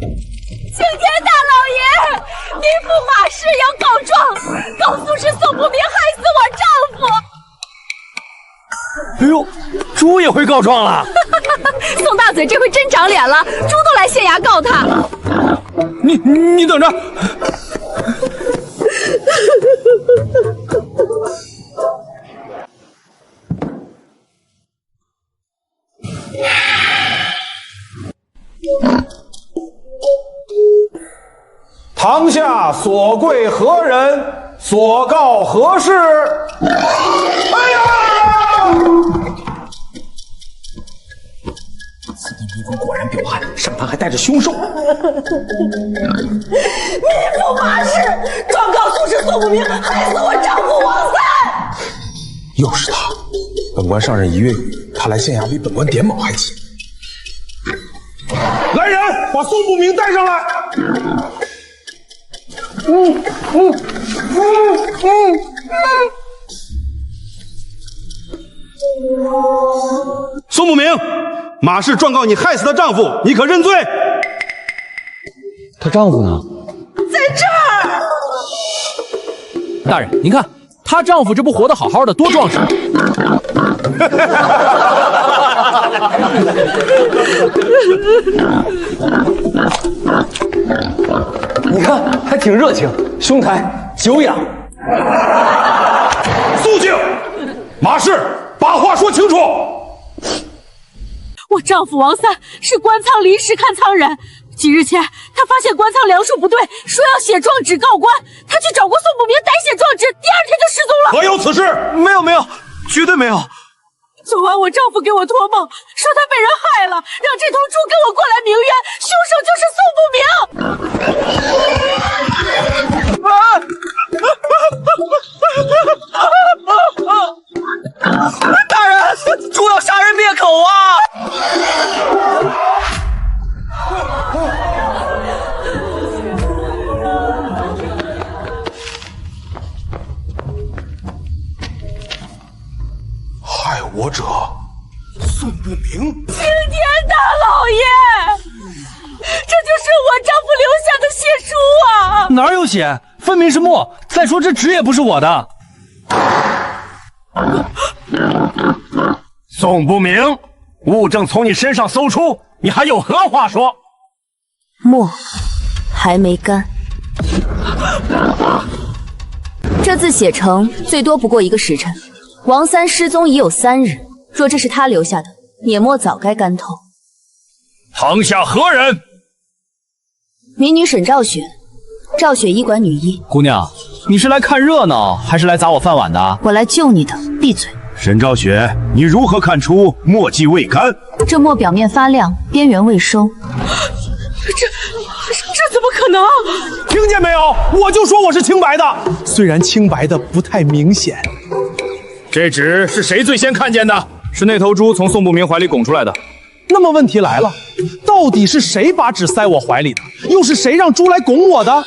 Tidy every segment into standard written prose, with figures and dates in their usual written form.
青天大老爷，民妇马氏要告状，告诉是宋不明害死我丈夫。哎呦，猪也会告状了？宋大嘴这回真长脸了，猪都来县衙告他。你等着。堂下所贵何人？所告何事？哎呀！此地民妇果然彪悍，上堂还带着凶兽。民妇马氏状告苏氏宋不明害死我丈夫王三。又是他！本官上任1月余，他来县衙为本官点卯还急。来人，把宋不明带上来！宋不明，马氏状告你害死她丈夫，你可认罪？她丈夫呢？在这儿。大人，您看，她丈夫这不活得好好的，多壮实！你看，还挺热情，兄台久仰。肃静！马氏，把话说清楚。我丈夫王三是官仓临时看仓人，几日前他发现官仓梁数不对，说要写状纸告官，他去找过宋不明代写状纸，第2天就失踪了。何有此事？没有，绝对没有。昨晚我丈夫给我托梦，说他被人害了，让这头猪跟我过来鸣冤，凶手就是宋不明。大人，猪要杀人灭口啊！害我者，宋不明。青天大老爷，这就是我丈夫留下的血书啊！哪有血？分明是墨。再说这纸也不是我的。宋不明，物证从你身上搜出，你还有何话说？墨还没干，这字写成最多不过1个时辰。王三失踪已有3日，若这是他留下的，碾墨早该干透。堂下何人？民女沈兆雪，兆雪医馆女医。姑娘，你是来看热闹，还是来砸我饭碗的？我来救你的，闭嘴！沈兆雪，你如何看出墨迹未干？这墨表面发亮，边缘未收。这怎么可能？听见没有？我就说我是清白的，虽然清白的不太明显。这纸是谁最先看见的？是那头猪从宋不明怀里拱出来的。那么问题来了，到底是谁把纸塞我怀里的？又是谁让猪来拱我的？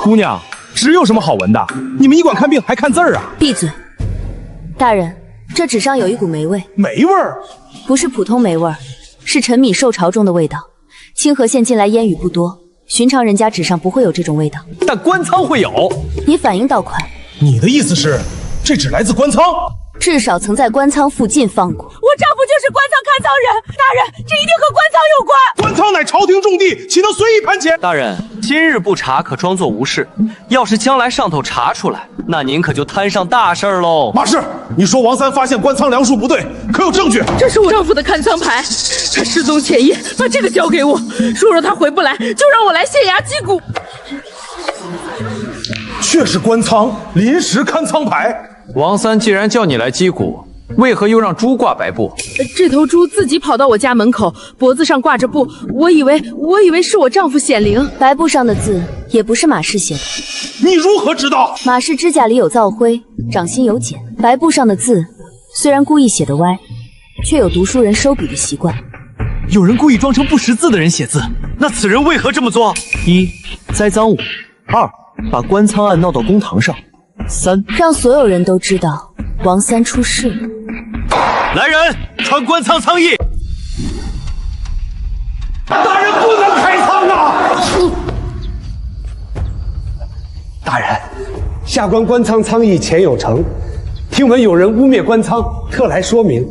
姑娘，纸有什么好闻的？你们医馆看病还看字儿啊？闭嘴！大人，这纸上有一股霉味。霉味儿？不是普通霉味儿，是陈米受潮中的味道。清河县近来烟雨不多，寻常人家纸上不会有这种味道，但官仓会有。你反应倒快。你的意思是，这纸来自官仓？至少曾在官仓附近放过。我丈夫就是官仓看仓人，大人，这一定和官仓有关。官仓乃朝廷重地，岂能随意盘遣？大人，今日不查可装作无事，要是将来上头查出来，那您可就摊上大事喽。马氏，你说王三发现官仓梁数不对，可有证据？这是我丈夫的看仓牌，他失踪前夜把这个交给我，说若他回不来，就让我来县衙击鼓。确是官仓临时看仓牌。王三既然叫你来击鼓，为何又让猪挂白布？这头猪自己跑到我家门口，脖子上挂着布，我以为是我丈夫显灵。白布上的字也不是马氏写的。你如何知道？马氏指甲里有皂灰，掌心有茧。白布上的字虽然故意写得歪，却有读书人收笔的习惯。有人故意装成不识字的人写字，那此人为何这么做？1. 栽赃我；2. 把官仓案闹到公堂上；3. 让所有人都知道王三出事了。来人，传官仓仓役。大人不能开仓啊！大人，下官官仓仓役前有成，听闻有人污蔑官仓，特来说明。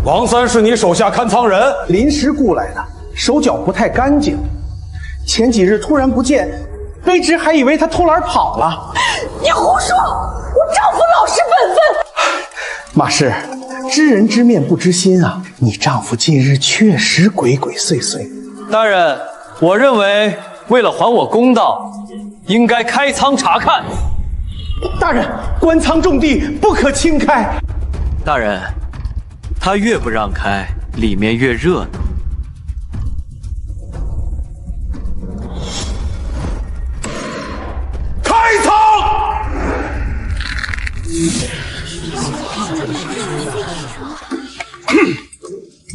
王三是你手下看仓人，临时雇来的，手脚不太干净。前几日突然不见，卑职还以为他偷懒跑了。你胡说！我丈夫老实本分。马氏，知人知面不知心啊！你丈夫近日确实鬼鬼祟祟。大人，我认为为了还我公道，应该开仓查看。大人，官仓重地，不可轻开。大人，他越不让开，里面越热闹。开仓！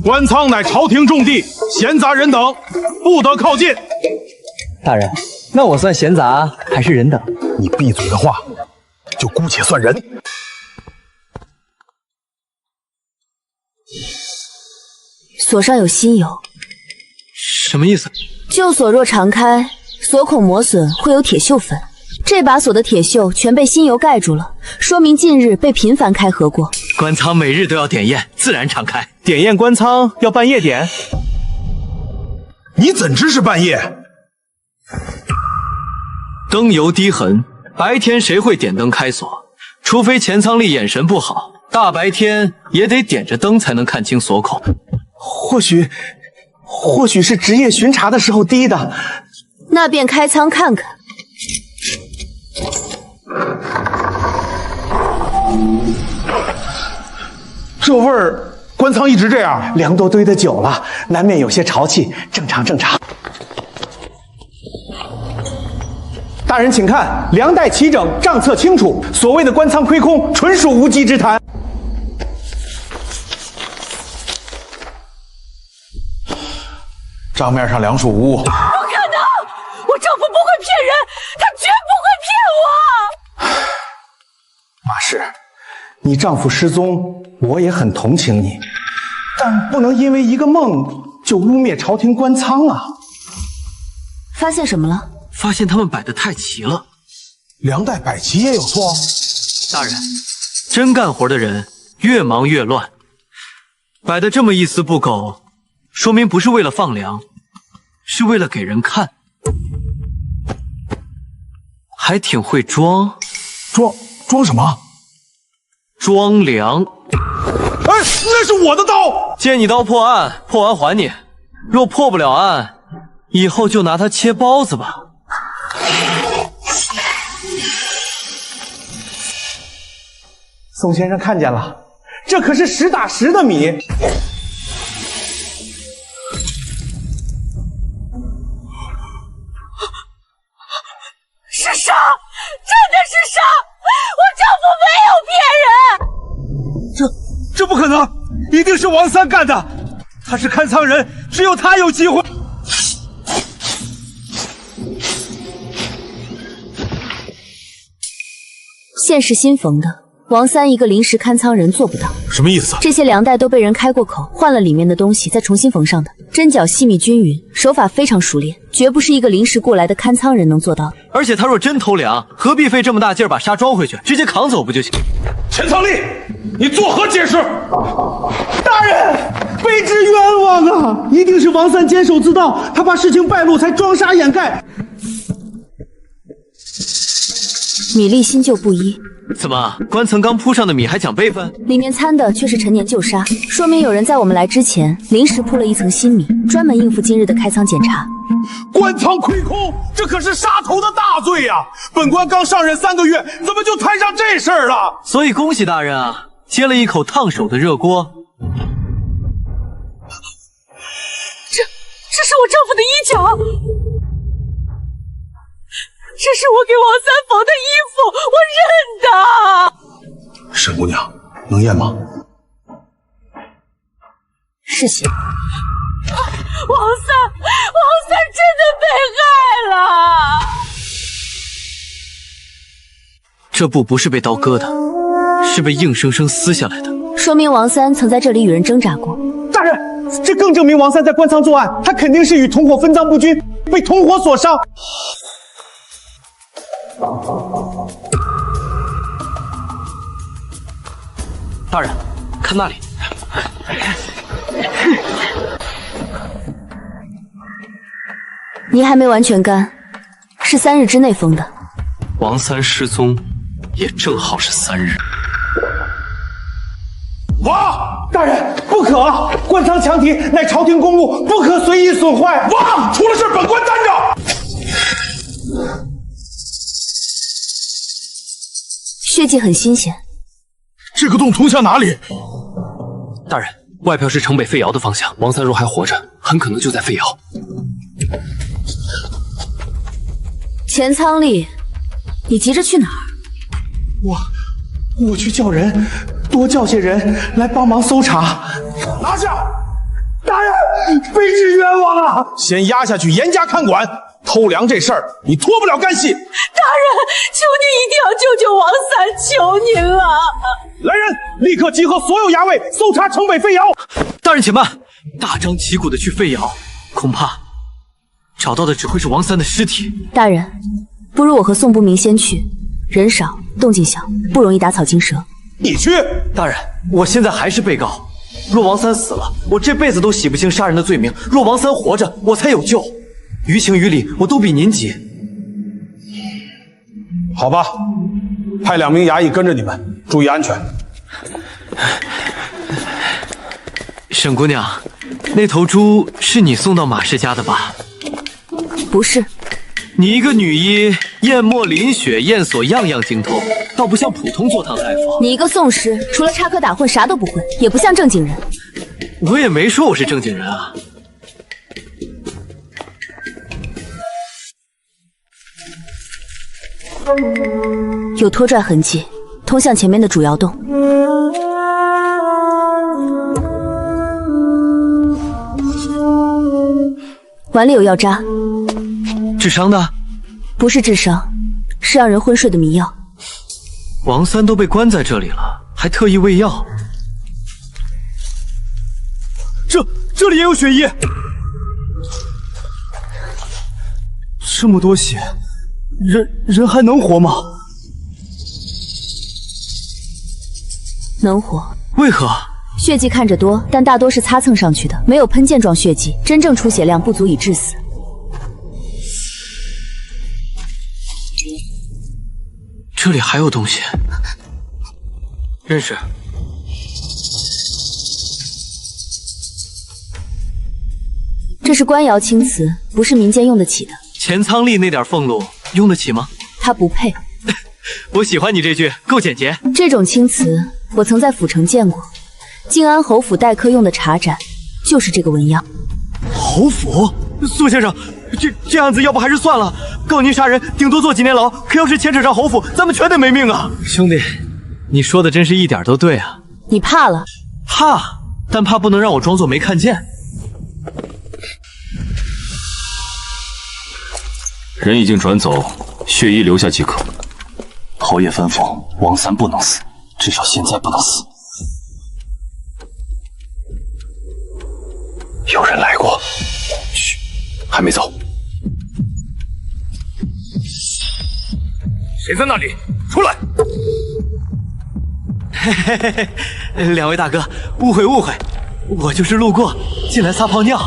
官仓乃朝廷重地，闲杂人等不得靠近。大人，那我算闲杂还是人等？你闭嘴的话，就姑且算人。锁上有新油，什么意思？旧锁若常开，锁孔磨损会有铁锈粉。这把锁的铁锈全被新油盖住了，说明近日被频繁开合过。官仓每日都要点验，自然常开。点验官仓要半夜点？你怎知是半夜？灯油滴痕，白天谁会点灯开锁？除非钱仓吏眼神不好，大白天也得点着灯才能看清锁孔。或许是值夜巡查的时候滴的。那便开仓看看。这味儿，官仓一直这样，粮都堆得久了，难免有些潮气，正常正常。大人请看，粮袋齐整，账册清楚，所谓的官仓亏空，纯属无稽之谈。账面上粮数无误。不可能！我丈夫不会骗人，他绝不会骗我。马氏，你丈夫失踪，我也很同情你，但不能因为一个梦就污蔑朝廷官仓啊！发现什么了？发现他们摆得太齐了。粮袋摆齐也有错？大人，真干活的人越忙越乱，摆得这么一丝不苟，说明不是为了放粮，是为了给人看。还挺会装。装什么？装粮。哎，那是我的刀！借你刀破案，破完还你。若破不了案，以后就拿它切包子吧。宋先生看见了，这可是实打实的米。是沙，真的是沙！我丈夫没有骗人。这不可能，一定是王三干的。他是看仓人，只有他有机会。线是新缝的，王三一个临时看仓人做不到。什么意思？这些粮袋都被人开过口，换了里面的东西，再重新缝上的，针脚细密均匀，手法非常熟练，绝不是一个临时过来的看仓人能做到的。而且他若真偷粮，何必费这么大劲儿把沙装回去，直接扛走不就行？钱仓吏，你作何解释？大人，卑职冤枉啊！一定是王三监守自盗，他怕事情败露才装沙掩盖。米粒新旧不一，怎么官层刚铺上的米还讲辈分？里面掺的却是陈年旧沙，说明有人在我们来之前临时铺了一层新米，专门应付今日的开仓检查。官仓亏空，这可是杀头的大罪呀！本官刚上任3个月，怎么就摊上这事儿了？所以恭喜大人啊，接了一口烫手的热锅。这是我丈夫的衣角，这是我给王三缝的衣服，我认的。沈姑娘，能验吗？是血。王三真的被害了。这布不是被刀割的，是被硬生生撕下来的。说明王三曾在这里与人挣扎过。大人，这更证明王三在官仓作案，他肯定是与同伙分赃不均，被同伙所伤。大人，看那里。泥还没完全干，是3日之内封的。王三失踪，也正好是3日。王大人，不可！官仓强体乃朝廷公务，不可随意损坏。王，出了事本官担着。血迹很新鲜。这个洞通向哪里？大人，外票是城北废窑的方向。王三若还活着，很可能就在废窑。钱仓力，你急着去哪儿？我去叫人，多叫些人来帮忙搜查。拿下！大人，卑职冤枉啊！先压下去，严加看管。偷粮这事儿，你脱不了干系。大人，求您一定要救救王三，求您啊！来人，立刻集合所有衙卫，搜查城北废窑。大人且慢，大张旗鼓的去废窑，恐怕找到的只会是王三的尸体。大人，不如我和宋不明先去，人少动静小，不容易打草惊蛇。你去。大人，我现在还是被告。若王三死了，我这辈子都洗不清杀人的罪名；若王三活着，我才有救。于情于理，我都比您急。好吧，派2名衙役跟着你们，注意安全。沈姑娘，那头猪是你送到马氏家的吧？不是。你一个女医，验墨淋血，验所样样精通，倒不像普通坐堂大夫。你一个宋师，除了插科打诨啥都不会，也不像正经人。我也没说我是正经人啊。有拖拽痕迹，通向前面的主窑洞。碗里有药渣。治伤的？不是治伤，是让人昏睡的迷药。王三都被关在这里了，还特意喂药。这里也有血液，这么多血，人还能活吗？能活。为何？血迹看着多，但大多是擦蹭上去的，没有喷溅状血迹，真正出血量不足以致死。这里还有东西，认识。这是官窑青瓷，不是民间用得起的。钱仓力那点俸禄用得起吗？他不配。我喜欢你这句，够简洁。这种青瓷我曾在府城见过，靖安侯府待客用的茶盏就是这个纹样。侯府？苏先生，这样子要不还是算了，告您杀人顶多坐几年牢，可要是牵扯上侯府，咱们全得没命啊！兄弟，你说的真是一点都对啊。你怕了？怕，但怕不能让我装作没看见。人已经转走，血衣留下即可。侯爷吩咐，王三不能死，至少现在不能死。有人来过，嘘，还没走。谁在那里？出来！嘿嘿嘿嘿，两位大哥，误会误会，我就是路过，进来撒泡尿。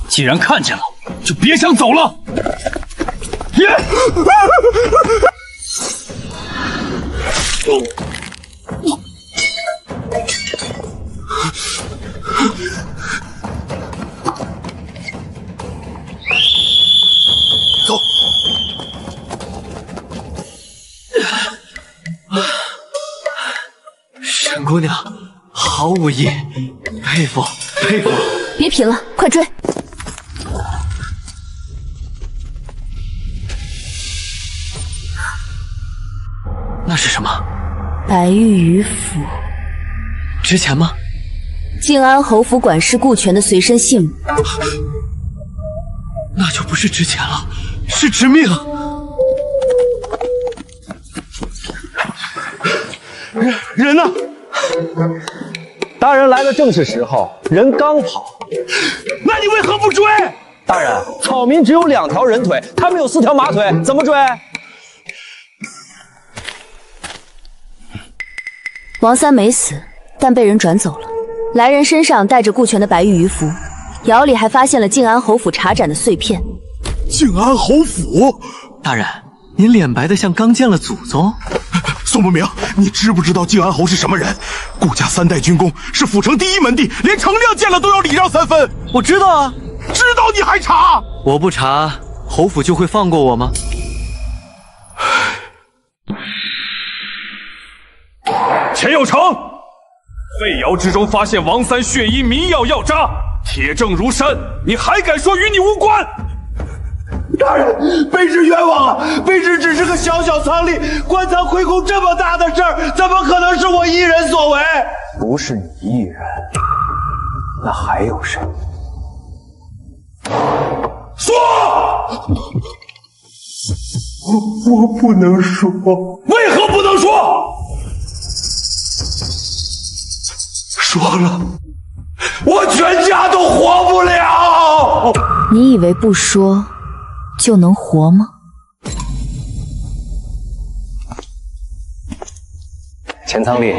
既然看见了，就别想走了。走。沈姑娘，好武艺，佩服佩服。别贫了，快追！那是什么？白玉鱼符。值钱吗？靖安侯府管事顾全的随身信物。那就不是值钱了，是致命。人呢？大人来的正是时候，人刚跑。那你为何不追？大人，草民只有2条人腿，他们有4条马腿，怎么追？王三没死，但被人转走了。来人身上带着顾全的白玉鱼符，窑里还发现了静安侯府茶盏的碎片。静安侯府，大人，您脸白的像刚见了祖宗。宋不明，你知不知道静安侯是什么人？顾家3代军功，是府城第1门第，连丞相见了都要礼让3分。我知道啊，知道你还查？我不查，侯府就会放过我吗？钱有成，废窑之中发现王三血衣迷药药渣，铁证如山，你还敢说与你无关？大人，卑职冤枉啊！卑职只是个小小仓吏，官仓亏空这么大的事儿，怎么可能是我一人所为？不是你一人，那还有谁？说！我不能说。为何不能说？说了，我全家都活不了。你以为不说就能活吗？钱仓吏，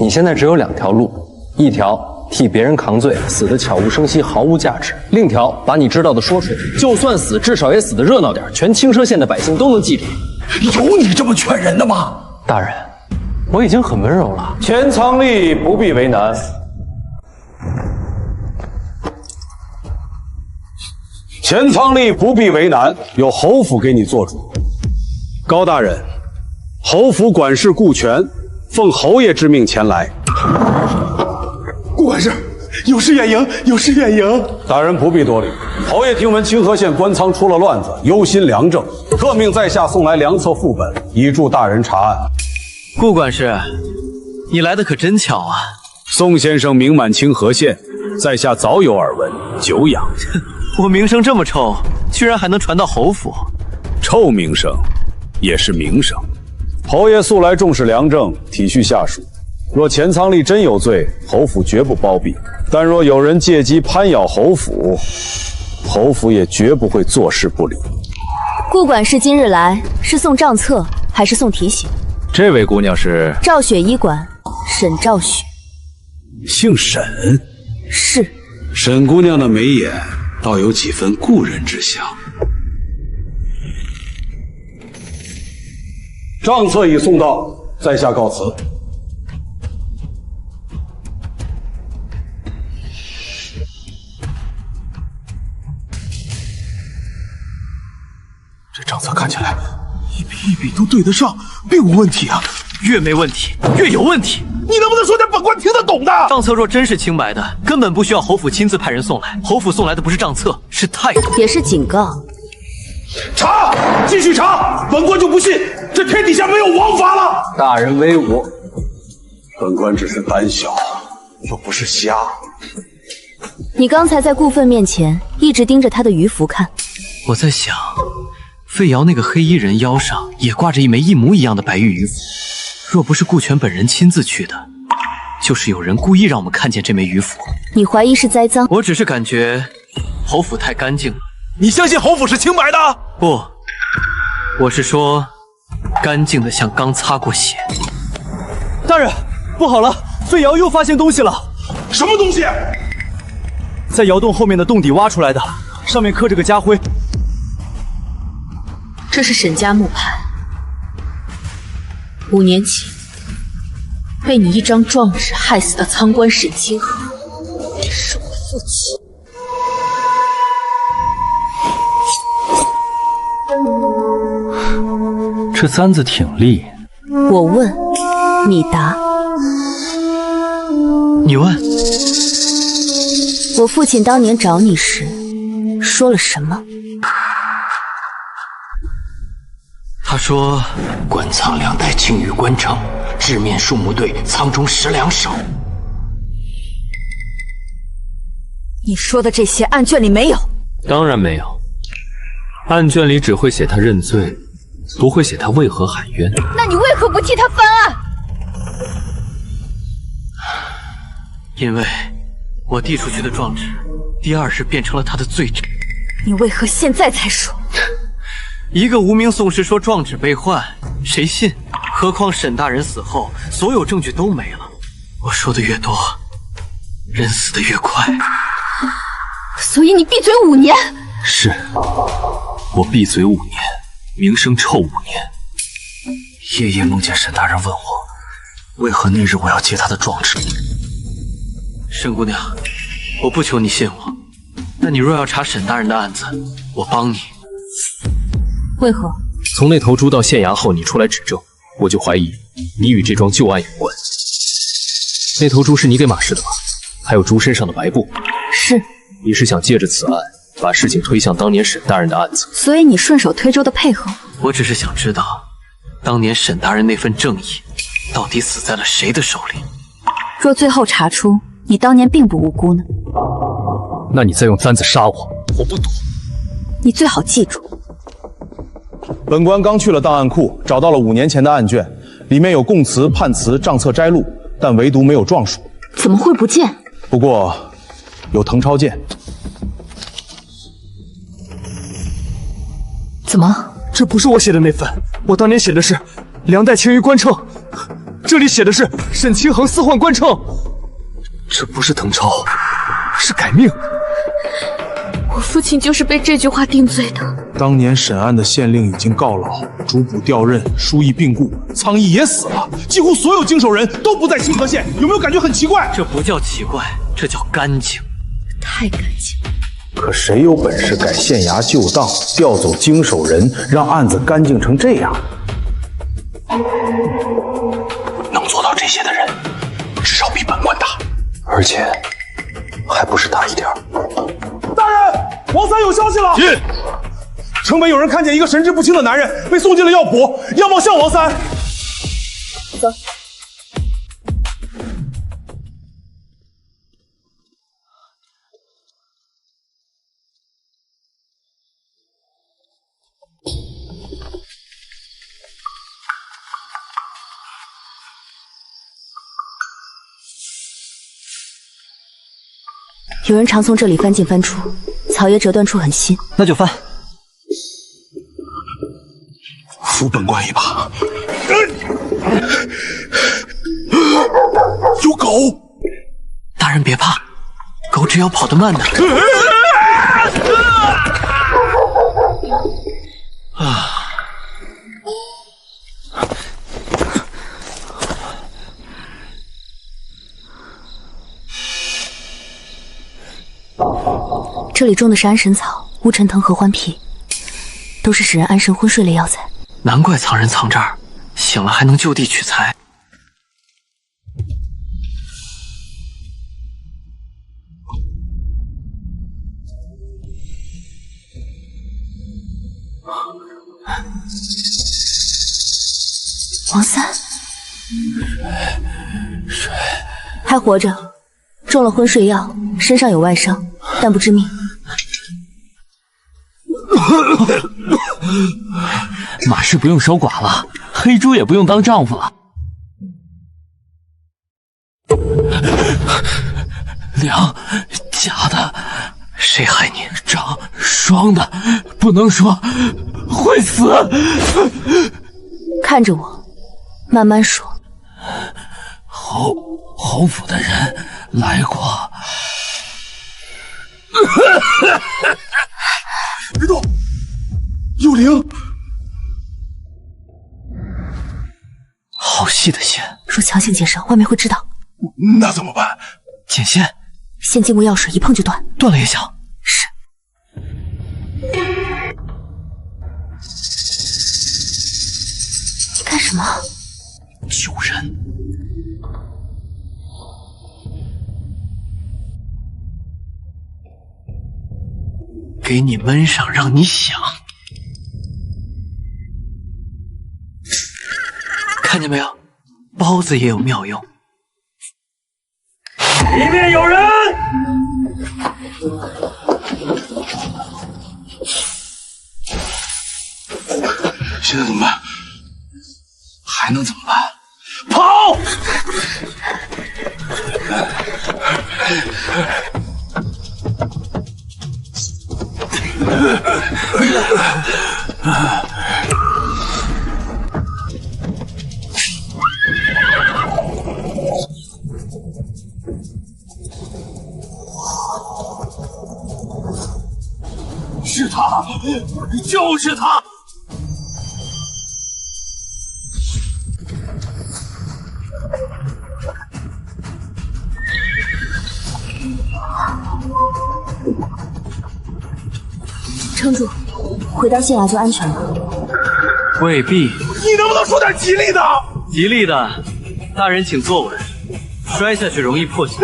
你现在只有2条路，一条替别人扛罪，死得悄无声息，毫无价值；另一条把你知道的说出来，就算死，至少也死得热闹点，全青蛇县的百姓都能记着。有你这么劝人的吗？大人，我已经很温柔了。钱仓吏不必为难。钱仓吏不必为难，有侯府给你做主。高大人，侯府管事顾全奉侯爷之命前来。顾管事，有失远迎，有失远迎。大人不必多礼。侯爷听闻清河县官仓出了乱子，忧心良政，特命在下送来良策副本，以助大人查案。顾管事，你来的可真巧啊！宋先生名满清河县，在下早有耳闻，久仰。我名声这么臭，居然还能传到侯府？臭名声也是名声。侯爷素来重视良政，体恤下属。若钱仓吏真有罪，侯府绝不包庇；但若有人借机攀咬侯府，侯府也绝不会坐视不理。顾管事今日来是送账册还是送提醒？这位姑娘是赵雪医馆沈兆雪。姓沈？是。沈姑娘的眉眼倒有几分故人之相。账册已送到，在下告辞。这账册看起来一笔一笔都对得上，并无问题啊！越没问题，越有问题。你能不能说点本官听得懂的？账册若真是清白的，根本不需要侯府亲自派人送来。侯府送来的不是账册，是态度，也是警告。查，继续查！本官就不信这天底下没有王法了。大人威武，本官只是胆小，又不是瞎。你刚才在顾分面前一直盯着他的鱼符看。我在想，费瑶那个黑衣人腰上也挂着一枚一模一样的白玉鱼符。若不是顾全本人亲自去的，就是有人故意让我们看见这枚鱼符。你怀疑是栽赃？我只是感觉侯府太干净了。你相信侯府是清白的？不，我是说干净的像刚擦过血。大人，不好了，费瑶又发现东西了。什么东西？在窑洞后面的洞底挖出来的，上面刻着个家徽。这是沈家木牌。5年前，被你一张状纸害死的仓官沈清河，是我父亲。这簪子挺利。我问，你答。你问。我父亲当年找你时说了什么？他说：“官仓2代轻于官城，制面数目对仓中10两少。”你说的这些案卷里没有？当然没有，案卷里只会写他认罪，不会写他为何喊冤。那你为何不替他翻案？因为我递出去的状纸，第二日变成了他的罪证。你为何现在才说？一个无名宋氏说状纸被换，谁信？何况沈大人死后，所有证据都没了。我说的越多，人死的越快。所以你闭嘴5年。是，我闭嘴5年，名声臭5年。夜夜梦见沈大人问我，为何那日我要接他的状纸。沈姑娘，我不求你信我，但你若要查沈大人的案子，我帮你。为何？从那头猪到县衙后，你出来指证，我就怀疑你与这桩旧案有关。那头猪是你给马氏的吧？还有猪身上的白布。是。你是想借着此案，把事情推向当年沈大人的案子？所以你顺手推舟的配合？我只是想知道，当年沈大人那份正义，到底死在了谁的手里？若最后查出你当年并不无辜呢？那你再用簪子杀我，我不躲。你最好记住。本官刚去了档案库，找到了5年前的案卷，里面有供词、判词、账册摘录，但唯独没有状书。怎么会不见？不过有誊抄件。怎么？这不是我写的那份，我当年写的是梁代青于官称，这里写的是沈清衡私换官称。这不是誊抄，是改命。我父亲就是被这句话定罪的。当年审案的县令已经告老，主簿调任，书议病故，苍毅也死了，几乎所有经手人都不在清河县，有没有感觉很奇怪？这不叫奇怪，这叫干净，太干净。可谁有本事改县衙旧档，调走经手人，让案子干净成这样？能做到这些的人，至少比本官大，而且还不是大一点。大人，王三有消息了。城北有人看见一个神志不清的男人被送进了药圃，要望向王三。走。有人常从这里翻进翻出，草叶折断处很细，那就翻。扶本官一把。有狗！大人别怕，狗只要跑得慢的。这里种的是安神草、乌陈藤和欢皮，都是使人安神昏睡的药材。难怪藏人藏这儿，醒了还能就地取材。王三，还活着，中了昏睡药，身上有外伤，但不致命。马氏不用守寡了，黑猪也不用当丈夫了。梁，假的，谁害你？长双的，不能说，会死。看着我，慢慢说。侯府的人来过。别动！有灵！好细的线，若强行解绳，外面会知道。那怎么办？剪线。先浸过药水，一碰就断。断了也响。是。你干什么？救人。给你闷上，让你想。看见没有，包子也有妙用。里面有人！现在怎么办？还能怎么办？跑！是他，就是他！撑住，回到县衙就安全了。未必。你能不能说点吉利的？吉利的，大人请坐稳，摔下去容易破血。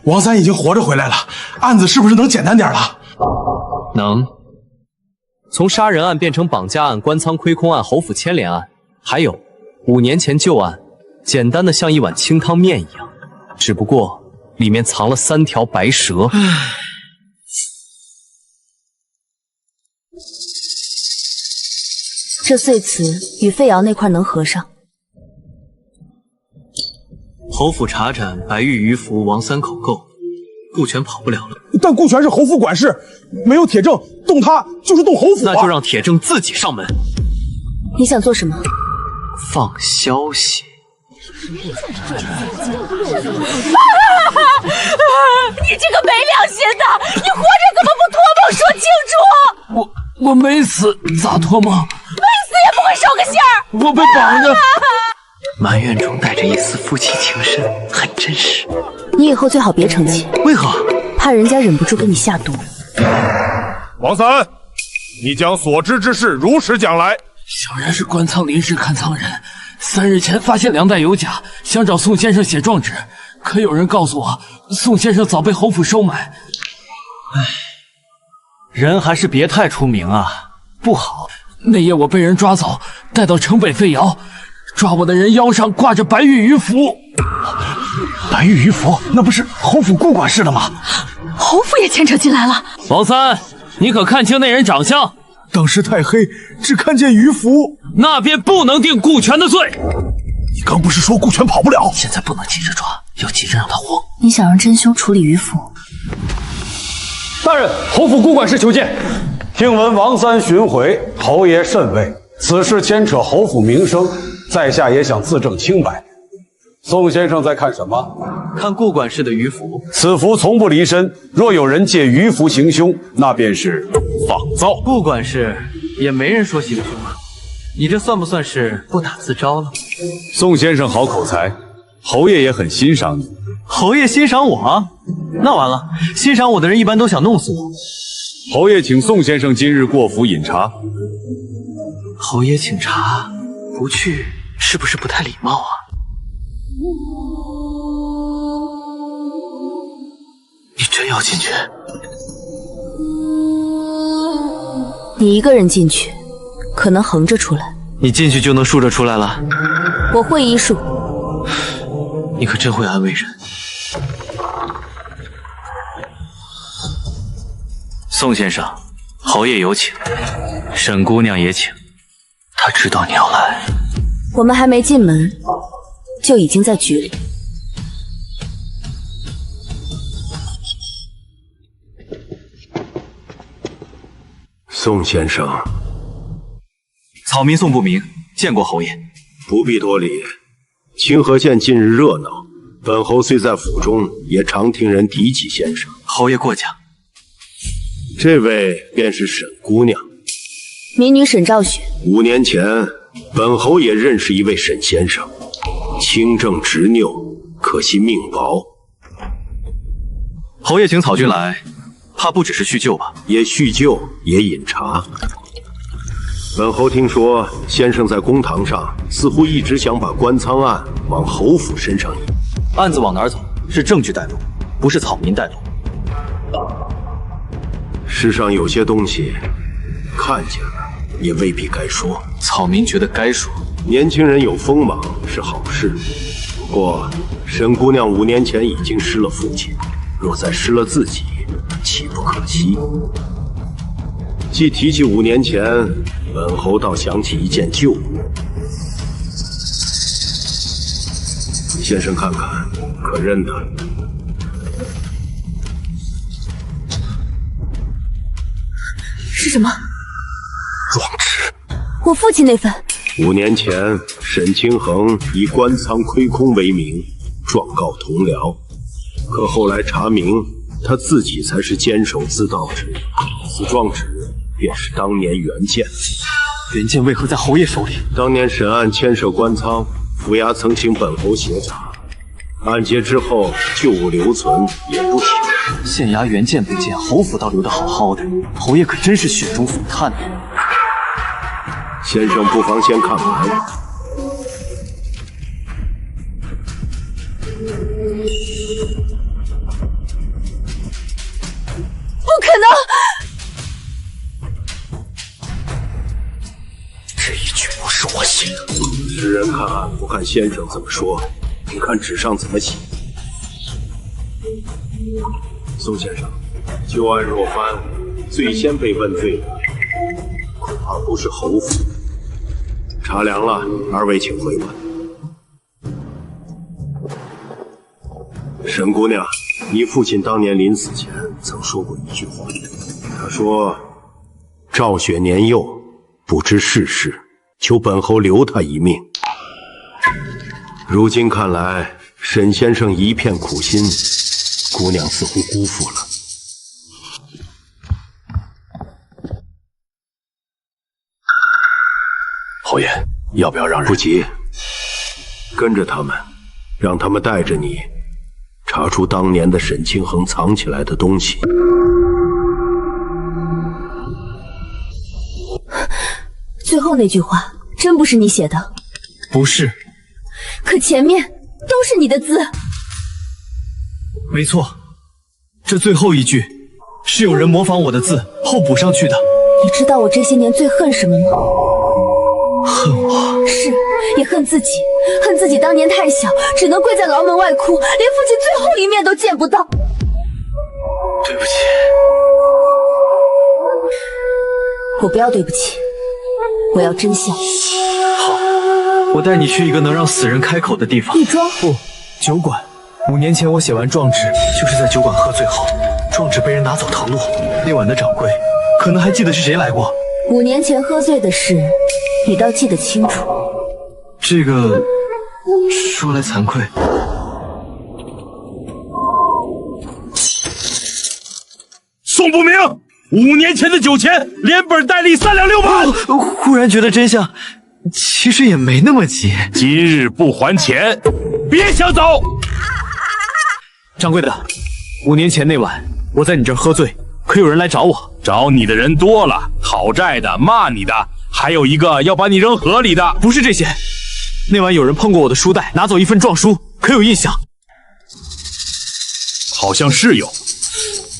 王三已经活着回来了，案子是不是能简单点了？能。从杀人案变成绑架案、官仓亏空案、侯府牵连案，还有5年前旧案，简单的像一碗清汤面一样，只不过里面藏了3条白蛇。这碎瓷与费瑶那块能合上。侯府查斩白玉鱼符王三口供，顾全跑不了了。但顾全是侯府管事，没有铁证，动他就是动侯府那就让铁证自己上门。你想做什么？放消息。你这个没良心的，你活着怎么不托梦说清楚？我没死，咋托梦？没死也不会收个信儿。我被绑着。埋怨中带着一丝夫妻情深，很真实。你以后最好别成亲。为何？怕人家忍不住给你下毒。王三，你将所知之事如实讲来。小人是官仓临时看仓人，3日前发现梁代有假，想找宋先生写状纸，可有人告诉我，宋先生早被侯府收买。唉，人还是别太出名啊，不好。那夜我被人抓走，带到城北费窑。抓我的人腰上挂着白玉鱼符，白玉鱼符那不是侯府顾管事的吗？侯府也牵扯进来了。王三，你可看清那人长相？当时太黑，只看见鱼符。那便不能定顾全的罪。你刚不是说顾全跑不了？现在不能急着抓，要急着让他慌。你想让真凶处理鱼符？大人，侯府顾管事求见。听闻王三寻回，侯爷甚慰。此事牵扯侯府名声，在下也想自证清白。宋先生在看什么？看顾管事的鱼符。此符从不离身，若有人借鱼符行凶，那便是仿造。顾管事也没人说行凶啊，你这算不算是不打自招了？宋先生好口才，侯爷也很欣赏你。侯爷欣赏我？那完了，欣赏我的人一般都想弄死我。侯爷请宋先生今日过府饮茶。侯爷请茶，不去是不是不太礼貌啊？你真要进去？你一个人进去，可能横着出来。你进去就能竖着出来了？我会医术。你可真会安慰人。宋先生，侯爷有请，沈姑娘也请。他知道你要来。我们还没进门，就已经在局里。宋先生，草民宋不明，见过侯爷。不必多礼。清河县近日热闹，本侯虽在府中，也常听人提起先生。侯爷过奖。这位便是沈姑娘，民女沈兆雪。 5年前，本侯也认识一位沈先生，清正执拗，可惜命薄。侯爷请草君来，怕不只是叙旧吧？也叙旧，也饮茶。本侯听说，先生在公堂上似乎一直想把官仓案往侯府身上引。案子往哪儿走，是证据带路，不是草民带路。世上有些东西，看见了也未必该说。草民觉得该说。年轻人有锋芒是好事，不过，沈姑娘5年前已经失了父亲，若再失了自己，岂不可惜？既提起5年前，本侯倒想起一件旧物。先生看看，可认得？是什么？状纸。我父亲那份。5年前，沈清衡以官仓亏空为名，状告同僚，可后来查明，他自己才是监守自盗之人。此状纸便是当年原件。原件为何在侯爷手里？当年审案牵涉官仓，府衙曾请本侯协查，案结之后，旧物留存也不行。县衙原件不见，侯府倒留得好好的，侯爷可真是雪中送炭呢。先生不妨先看完。不可能！这一句不是我写的。世人看案不看先生怎么说，你看纸上怎么写。宋先生，旧案若翻，最先被问罪的恐怕不是侯府。查凉了，二位请回吧。沈姑娘，你父亲当年临死前曾说过一句话，他说：“赵雪年幼，不知世事，求本侯留他一命。”如今看来，沈先生一片苦心，姑娘似乎辜负了。侯爷，要不要让人？不急，跟着他们，让他们带着你，查出当年的沈清衡藏起来的东西。最后那句话真不是你写的？不是。可前面都是你的字。没错，这最后一句是有人模仿我的字后补上去的。你知道我这些年最恨什么吗？恨我？是，也恨自己，恨自己当年太小，只能跪在牢门外哭，连父亲最后一面都见不到。对不起。我不要对不起，我要真相。好，我带你去一个能让死人开口的地方。义庄？不，酒馆。5年前我写完状纸，就是在酒馆喝醉后，状纸被人拿走誊录。那晚的掌柜可能还记得是谁来过。5年前喝醉的事，你倒记得清楚。这个说来惭愧，宋不明，5年前的酒钱连本带利3两6把。忽然觉得真相其实也没那么急。今日不还钱，别想走。掌柜的，5年前那晚我在你这儿喝醉，可有人来找我？找你的人多了，讨债的、骂你的，还有一个要把你扔河里的。不是这些，那晚有人碰过我的书袋，拿走一份状书，可有印象？好像是有。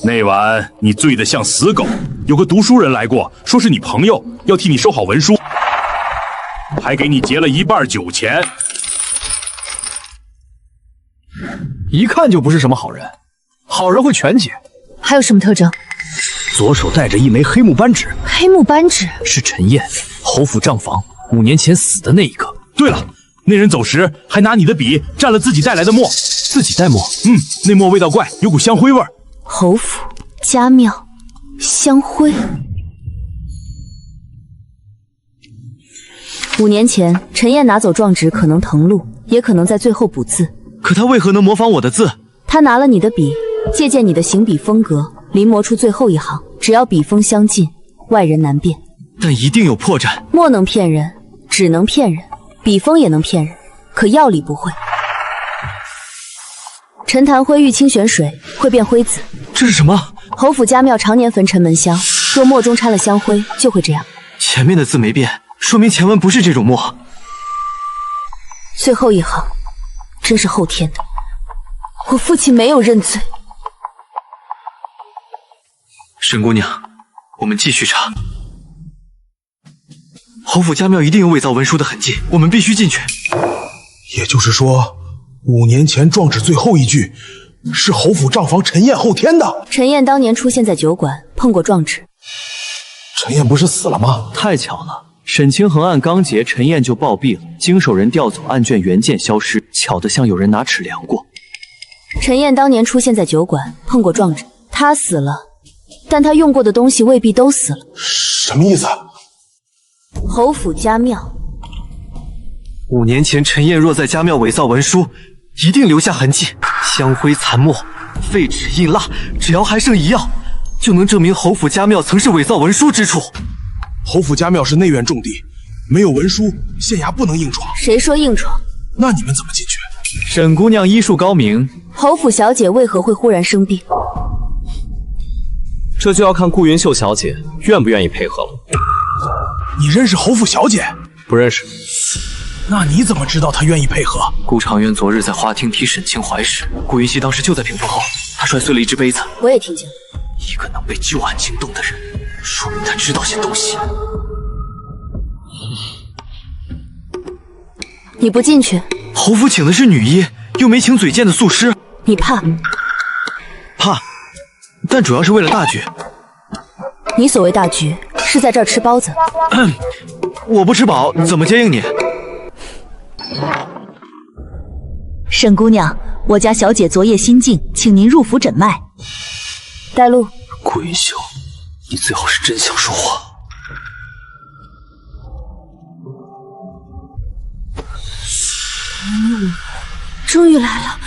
那晚你醉得像死狗，有个读书人来过，说是你朋友，要替你收好文书，还给你结了1半酒钱。一看就不是什么好人，好人会全结。还有什么特征？左手戴着一枚黑木扳指。黑木扳指是陈燕，侯府账房5年前死的那一个。对了，那人走时还拿你的笔蘸了自己带来的墨。自己带墨？那墨味道怪，有股香灰味。侯府家庙香灰。5年前，陈燕拿走状纸，可能誊录，也可能在最后补字。可他为何能模仿我的字？他拿了你的笔，借鉴你的行笔风格，临摹出最后一行。只要笔锋相近，外人难辨。但一定有破绽。墨能骗人，纸能骗人，笔锋也能骗人，可药力不会。陈檀灰遇清泉水会变灰紫。这是什么？侯府家庙常年焚陈门香，若墨中掺了香灰，就会这样。前面的字没变，说明前文不是这种墨。最后一行真是后天的。我父亲没有认罪。沈姑娘，我们继续查。侯府家庙一定有伪造文书的痕迹，我们必须进去。也就是说， 5年前状纸最后一句是侯府账房陈燕后天的。陈燕当年出现在酒馆，碰过状纸。陈燕不是死了吗？太巧了，沈清衡案刚结，陈燕就暴毙了，经手人调走案卷，原件消失，巧得像有人拿尺量过。陈燕当年出现在酒馆，碰过状纸，她死了，但她用过的东西未必都死了。什么意思？侯府家庙。 5年前，陈燕若在家庙伪造文书，一定留下痕迹。香灰、残墨、废纸、印蜡，只要还剩一样，就能证明侯府家庙曾是伪造文书之处。侯府家庙是内院重地，没有文书，县衙不能硬闯。谁说硬闯？那你们怎么进去？沈姑娘医术高明，侯府小姐为何会忽然生病？这就要看顾云秀小姐愿不愿意配合了。你认识侯府小姐？不认识。 那你怎么知道他愿意配合？顾长渊昨日在花厅提沈清怀时，顾云溪当时就在屏风后，他摔碎了一只杯子。我也听见了。一个能被旧案惊动的人，说明他知道些东西。你不进去？侯府请的是女医，又没请嘴贱的素师。你怕？怕，但主要是为了大局。你所谓大局，是在这儿吃包子。我不吃饱，怎么接应你？ 沈姑娘，我家小姐昨夜心境，请您入府诊脉。带路。顾云秀，你最好是真想说话。终于来了。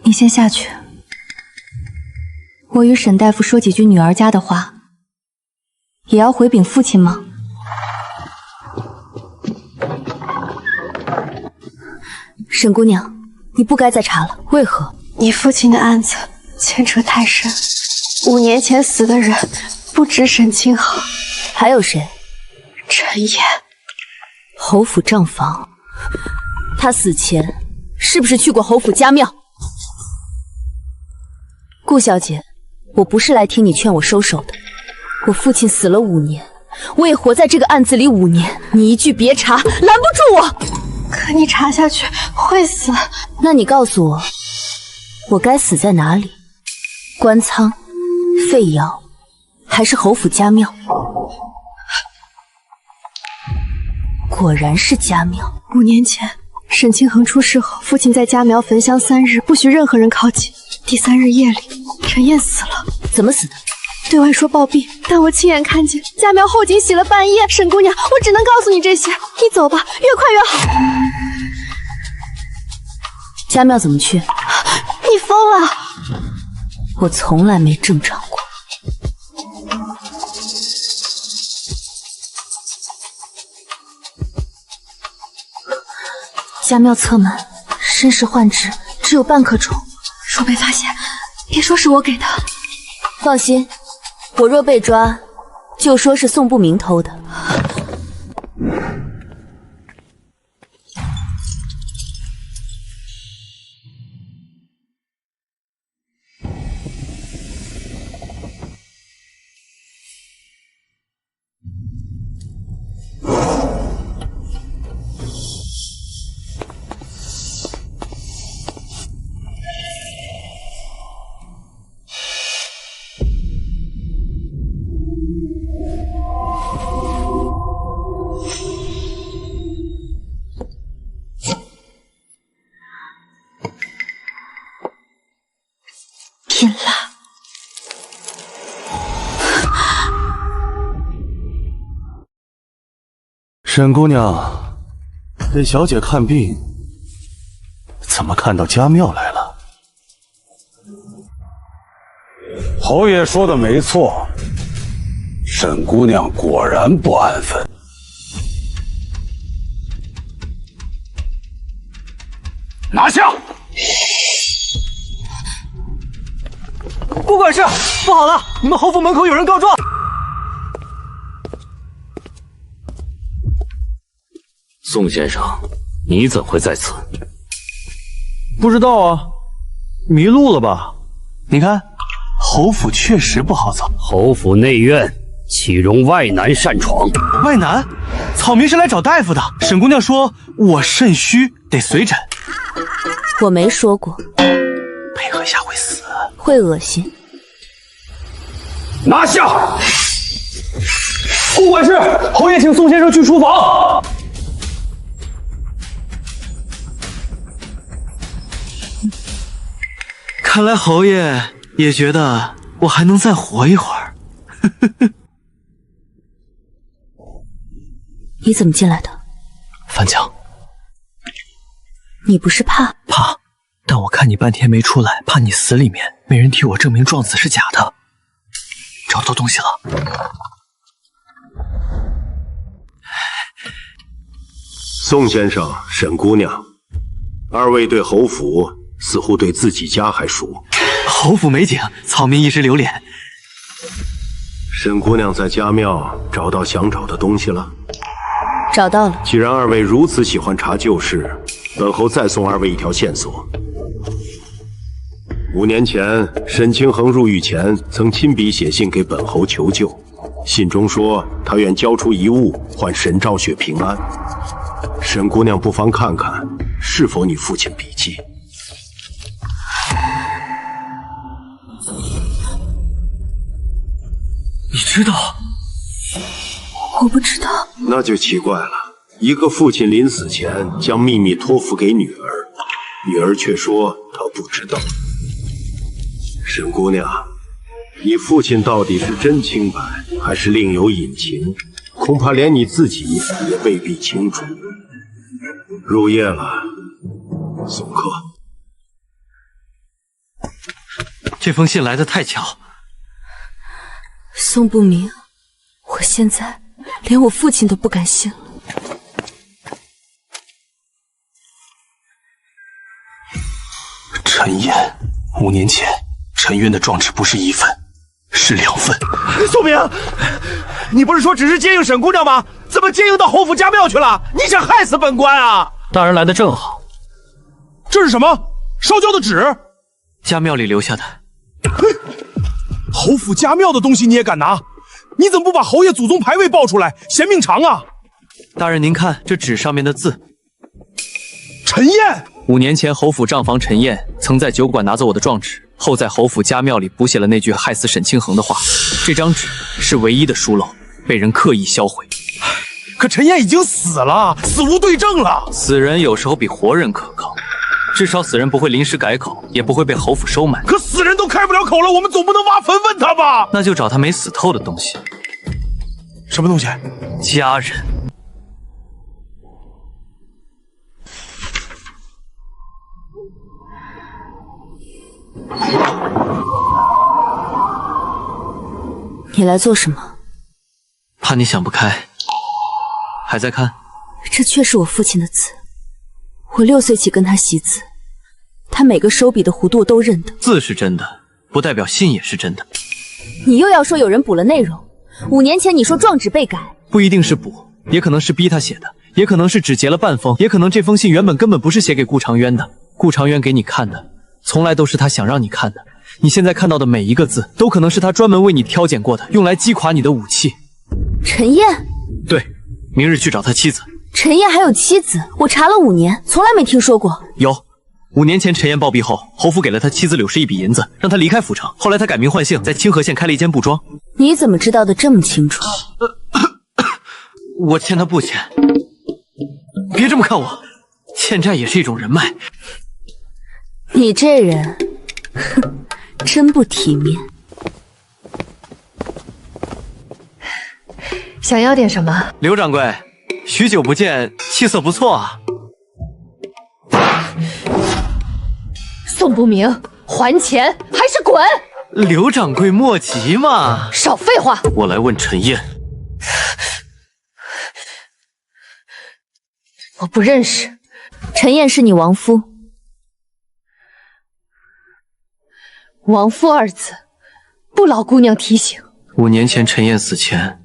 你先下去。 我与沈大夫说几句女儿家的话，也要回禀父亲吗？沈姑娘，你不该再查了。为何？你父亲的案子牵扯太深，5年前死的人不止沈清衡，还有谁？陈燕。侯府账房，他死前是不是去过侯府家庙？顾小姐。 我不是来听你劝我收手的。我父亲死了5年，我也活在这个案子里5年。你一句别查，拦不住我。可你查下去会死。那你告诉我，我该死在哪里？官仓、废窑，还是侯府家庙？果然是家庙。 5年前，沈清衡出事后，父亲在家庙焚香3日，不许任何人靠近。第3日夜里，陈燕死了。怎么死的？对外说暴毙，但我亲眼看见家庙后井洗了半夜。沈姑娘，我只能告诉你这些，你走吧，越快越好。家庙怎么去？你疯了！我从来没正常过。家庙侧门，身世幻肢，只有半颗钟。 若被发现，别说是我给的。放心，我若被抓，就说是宋不明偷的。进了。沈姑娘，给小姐看病，怎么看到家庙来了？侯爷说的没错，沈姑娘果然不安分。拿下！顾管事，不好了！你们侯府门口有人告状。宋先生，你怎会在此？不知道啊，迷路了吧？你看，侯府确实不好走。侯府内院岂容外男擅闯？外男？草民是来找大夫的。沈姑娘说我肾虚，得随诊。我没说过。配合下会死，会恶心。拿下！护管事，侯爷请宋先生去书房。看来侯爷也觉得我还能再活一会儿。你怎么进来的？范强，你不是怕？怕，但我看你半天没出来，怕你死里面没人替我证明撞死是假的。找不到东西了。宋先生、沈姑娘，二位对侯府似乎对自己家还熟。侯府美景，草民一时留恋。沈姑娘在家庙找到想找的东西了？找到了。既然二位如此喜欢查旧事，本侯再送二位一条线索。5年前，沈清衡入狱前曾亲笔写信给本侯求救，信中说他愿交出一物换沈昭雪平安。沈姑娘不妨看看是否你父亲笔迹。你知道？我不知道。那就奇怪了，一个父亲临死前将秘密托付给女儿，女儿却说她不知道。沈姑娘，你父亲到底是真清白，还是另有隐情？恐怕连你自己也未必清楚。入夜了，送客。这封信来得太巧。宋不明，我现在连我父亲都不敢信了。陈燕，5年前陈渊的状纸不是1份，是2份。宋明，你不是说只是接应沈姑娘吗？怎么接应到侯府家庙去了？你想害死本官啊！大人来的正好。这是什么？烧焦的纸？家庙里留下的。侯府家庙的东西你也敢拿？你怎么不把侯爷祖宗牌位报出来，嫌命长啊？大人您看这纸上面的字。陈燕，5年前侯府账房陈燕曾在酒馆拿走我的状纸，后在侯府家庙里补写了那句害死沈清衡的话。这张纸是唯一的疏漏，被人刻意销毁。可陈燕已经死了，死无对证了。死人有时候比活人可靠，至少死人不会临时改口，也不会被侯府收买。可死人都开不了口了，我们总不能挖坟问他吧？那就找他没死透的东西。什么东西？家人。你来做什么？怕你想不开。还在看？这确是我父亲的字，我6岁起跟他习字，他每个手笔的弧度我都认得。字是真的，不代表信也是真的。你又要说有人补了内容？5年前你说状纸被改，不一定是补，也可能是逼他写的，也可能是只截了半封，也可能这封信原本根本不是写给顾长渊的。顾长渊给你看的，从来都是他想让你看的。你现在看到的每一个字，都可能是他专门为你挑拣过的，用来击垮你的武器。陈燕？对，明日去找他妻子。陈燕还有妻子？我查了5年，从来没听说过。有，5年前陈燕暴毙后，侯府给了他妻子柳氏1笔银子，让他离开府城。后来他改名换姓，在清河县开了一间布庄。你怎么知道的这么清楚？我欠他不钱。别这么看我，欠债也是一种人脉。你这人，哼，真不体面。想要点什么？刘掌柜，许久不见，气色不错啊。宋不明，还钱还是滚！刘掌柜莫急嘛。少废话！我来问陈燕。我不认识。陈燕是你亡夫。亡夫2字，不劳姑娘提醒。5年前陈燕死前，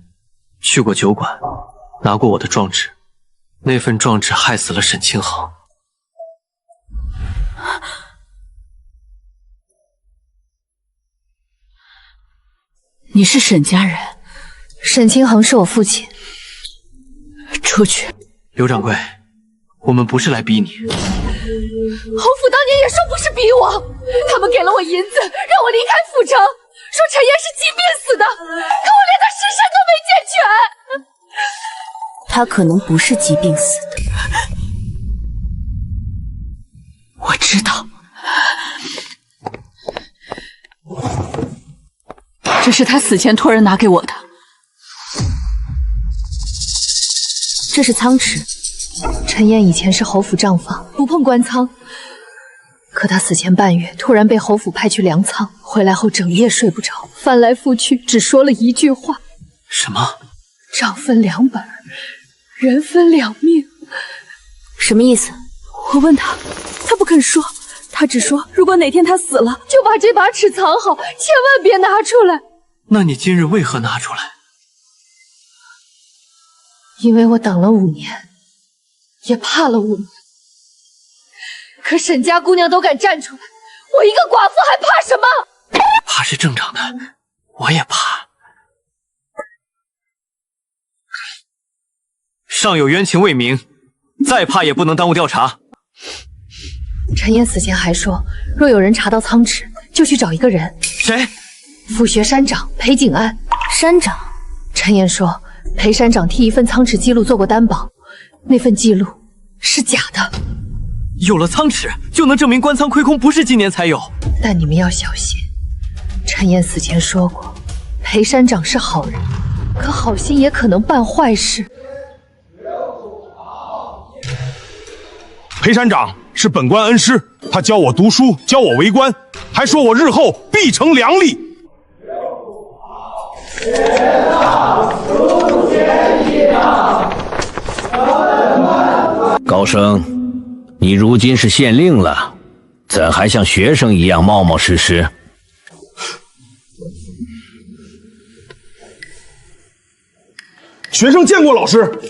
去过酒馆，拿过我的状纸，那份状纸害死了沈清衡。你是沈家人？沈清衡是我父亲。出去。刘掌柜，我们不是来逼你。侯府当年也说不是逼我，他们给了我银子，让我离开府城，说陈燕是疾病死的，可我连他尸身都没见全。他可能不是疾病死的。我知道，这是他死前托人拿给我的。这是仓池，陈燕以前是侯府账房，不碰官仓。可他死前半月，突然被侯府派去粮仓，回来后整夜睡不着，翻来覆去只说了一句话：什么？账分两本，人分两命。什么意思？我问他，他不肯说，他只说如果哪天他死了，就把这把尺藏好，千万别拿出来。那你今日为何拿出来？因为我等了5年，也怕了5年。可沈家姑娘都敢站出来，我一个寡妇还怕什么？怕是正常的，我也怕。上有冤情未明，再怕也不能耽误调查。陈燕死前还说，若有人查到仓池，就去找一个人。谁？府学山长裴景安。山长？陈燕说，裴山长替一份仓池记录做过担保，那份记录是假的。有了仓池，就能证明官仓亏空不是今年才有。但你们要小心，陈燕死前说过，裴山长是好人，可好心也可能办坏事。裴山长是本官恩师，他教我读书，教我为官，还说我日后必成良吏。高升，你如今是县令了，怎还像学生一样冒冒失失？学生见过老师。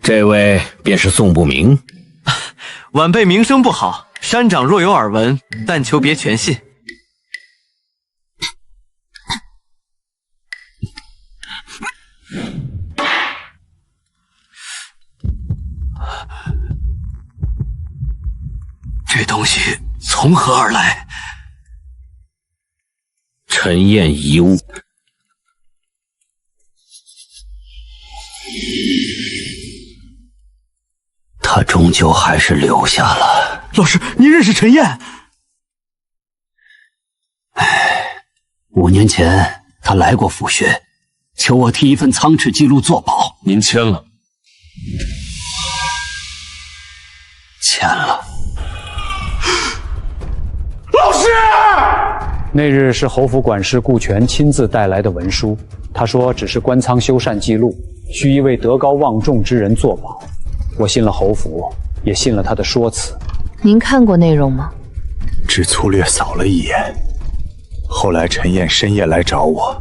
这位便是宋不明。晚辈名声不好，山长若有耳闻，但求别全信。这东西从何而来？陈燕遗物。他终究还是留下了。老师，您认识陈燕？5年前他来过府学，求我替一份仓池记录作保。您签了？签了。老师！那日是侯府管事顾全亲自带来的文书，他说只是官仓修缮记录，需一位德高望重之人作保。我信了侯府，也信了他的说辞。您看过内容吗？只粗略扫了一眼。后来陈燕深夜来找我，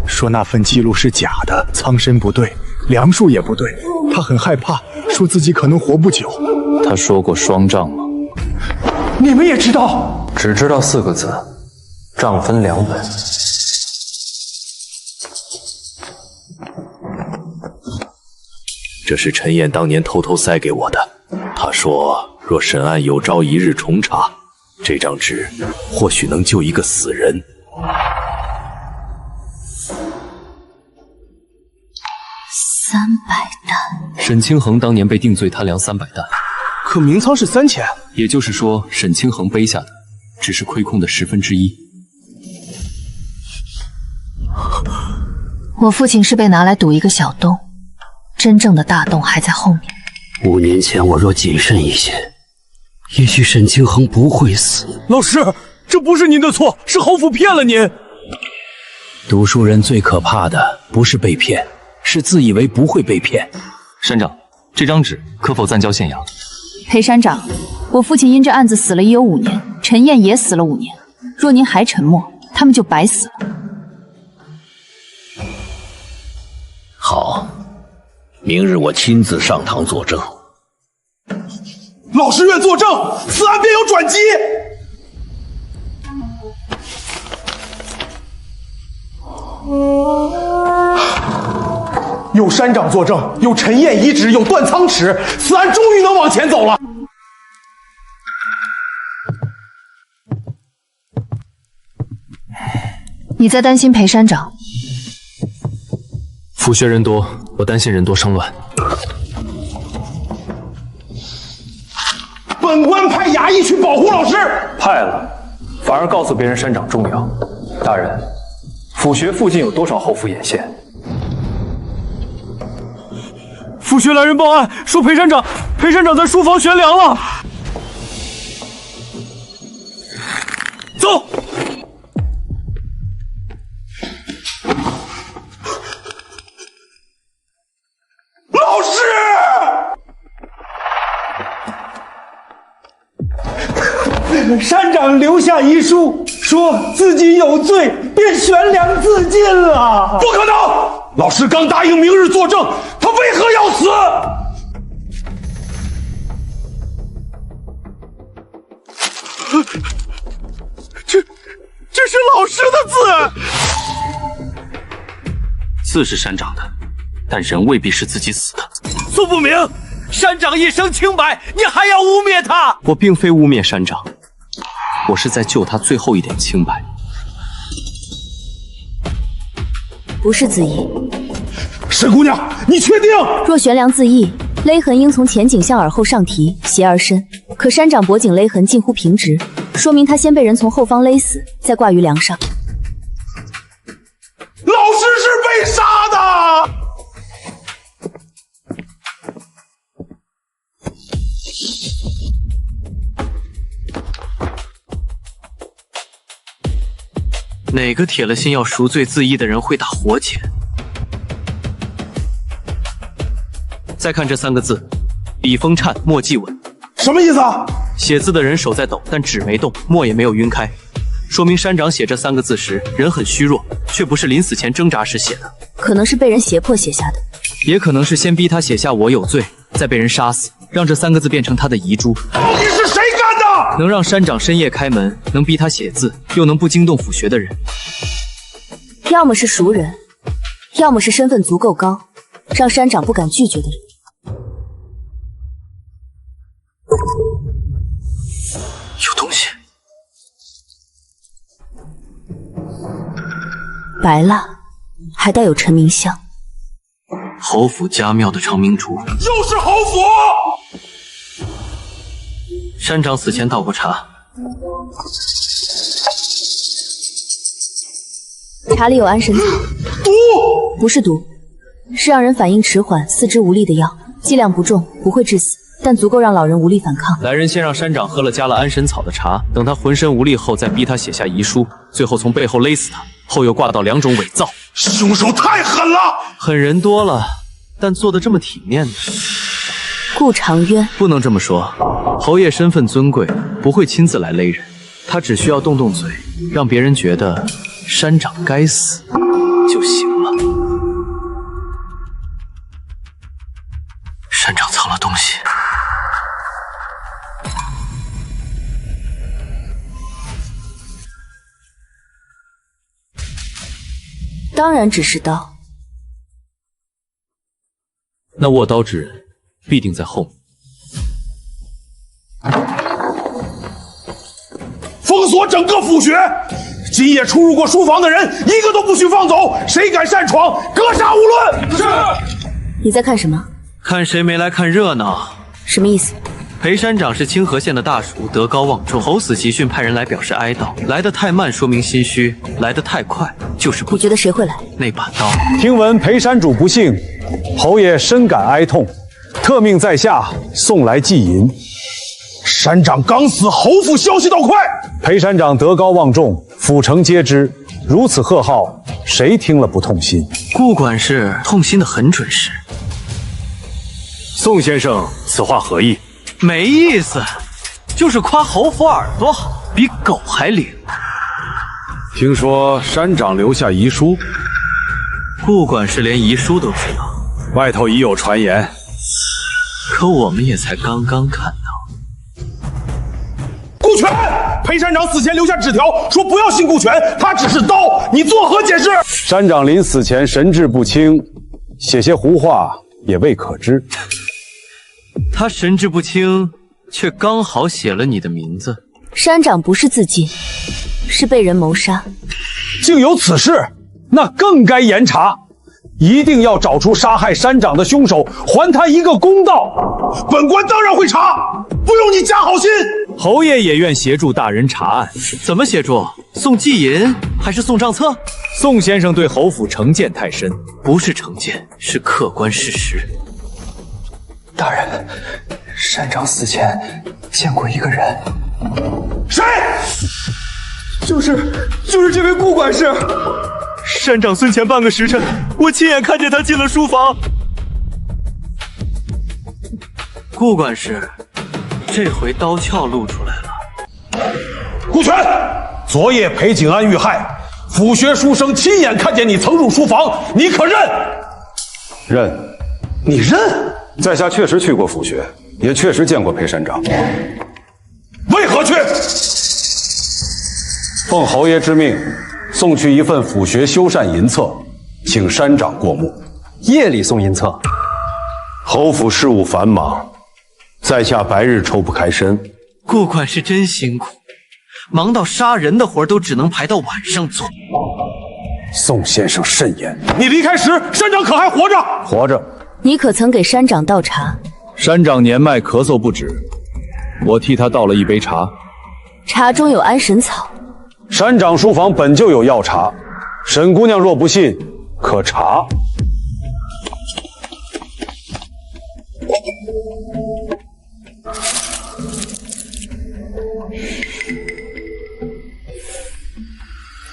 说那份记录是假的，仓身不对，梁数也不对，他很害怕，说自己可能活不久。他说过双账吗？你们也知道？只知道4个字：账分2本。这是陈燕当年偷偷塞给我的。他说，若审案有朝一日重查，这张纸或许能救一个死人。300担。沈清衡当年被定罪贪粮300担，可明仓是3000，也就是说，沈清衡背下的只是亏空的1/10。我父亲是被拿来堵一个小洞，真正的大洞还在后面。5年前我若谨慎一些，也许沈清衡不会死。老师，这不是您的错，是侯府骗了您。读书人最可怕的不是被骗，是自以为不会被骗。山长，这张纸可否暂交县衙？裴山长，我父亲因这案子死了已有5年，陈燕也死了5年。若您还沉默，他们就白死了。好，明日我亲自上堂作证。老师愿作证，此案便有转机。有山长作证，有陈燕遗旨，有断仓尺，此案终于能往前走了。你在担心裴山长？府学人多，我担心人多生乱。本官派衙役去保护老师。派了，反而告诉别人山长重要。大人，府学附近有多少侯府眼线？府学来人报案，说裴山长在书房悬梁了。走。老师，山长留下遗书，说自己有罪，便悬梁自尽了。不可能！老师刚答应明日作证，他为何要死？这是老师的字。字是山长的，但人未必是自己死的。苏不明，山长一生清白，你还要污蔑他？我并非污蔑山长，我是在救他最后一点清白。不是自缢。沈姑娘，你确定？若悬梁自缢，勒痕应从前颈向耳后上提，斜而伸。可山长脖颈勒痕近乎平直，说明他先被人从后方勒死，再挂于梁上。老师是被杀的。哪个铁了心要赎罪自缢的人会打活结？再看这3个字，笔锋颤，墨迹稳。什么意思啊？写字的人手在抖，但纸没动，墨也没有晕开，说明山长写这3个字时人很虚弱，却不是临死前挣扎时写的。可能是被人胁迫写下的，也可能是先逼他写下我有罪，再被人杀死，让这3个字变成他的遗珠。到底是谁干的？能让山长深夜开门，能逼他写字，又能不惊动府学的人，要么是熟人，要么是身份足够高，让山长不敢拒绝的人。有东西。白蜡，还带有陈明香。侯府家庙的长明烛，又是侯府。山长死前倒过茶，茶里有安神草。毒？不是毒，是让人反应迟缓、四肢无力的药，剂量不重，不会致死，但足够让老人无力反抗。来人先让山长喝了加了安神草的茶，等他浑身无力后，再逼他写下遗书，最后从背后勒死他，后又挂到2种伪造。凶手太狠了！狠人多了，但做的这么体面的。顾长渊不能这么说，侯爷身份尊贵，不会亲自来勒人，他只需要动动嘴，让别人觉得山长该死就行了。山长藏了东西。当然只是刀。那握刀之人必定在后面。封锁整个府学，今夜出入过书房的人，一个都不许放走，谁敢擅闯，格杀勿论。是。你在看什么？看谁没来看热闹。什么意思？裴山长是清河县的大叔，德高望重。侯死急讯派人来表示哀悼，来得太慢说明心虚，来得太快就是不。你觉得谁会来？那把刀。听闻裴山主不幸，侯爷深感哀痛，特命在下送来祭银。山长刚死，侯府消息倒快。裴山长德高望重，府城皆知，如此贺号，谁听了不痛心？顾管事痛心的很准时。宋先生，此话何意？没意思，就是夸侯府耳朵好，比狗还灵。听说山长留下遗书，顾管事连遗书都知道，外头已有传言，可我们也才刚刚看到。顾全，裴裴山长死前留下纸条，说不要信顾全，他只是刀，你作何解释？山长临死前神志不清，写些胡话也未可知。他神志不清，却刚好写了你的名字。山长不是自尽，是被人谋杀。竟有此事，那更该严查，一定要找出杀害山长的凶手，还他一个公道。本官当然会查，不用你加好心。侯爷也愿协助大人查案，怎么协助？送祭银还是送账册？宋先生对侯府成见太深，不是成见，是客观事实。大人，山长死前见过一个人。谁？就是这位顾管事。山长孙前半个时辰，我亲眼看见他进了书房。顾管事，这回刀鞘露出来了。顾全，昨夜裴景安遇害，府学书生亲眼看见你曾入书房，你可认？认。你认？在下确实去过府学，也确实见过裴山长。为何去？奉侯爷之命，送去一份府学修缮银册，请山长过目。夜里送银册？侯府事务繁忙，在下白日抽不开身。顾管事真辛苦，忙到杀人的活都只能排到晚上做。宋先生慎言。你离开时，山长可还活着？活着。你可曾给山长倒茶？山长年迈咳嗽不止，我替他倒了一杯茶。茶中有安神草。山长书房本就有药茶，沈姑娘若不信，可查。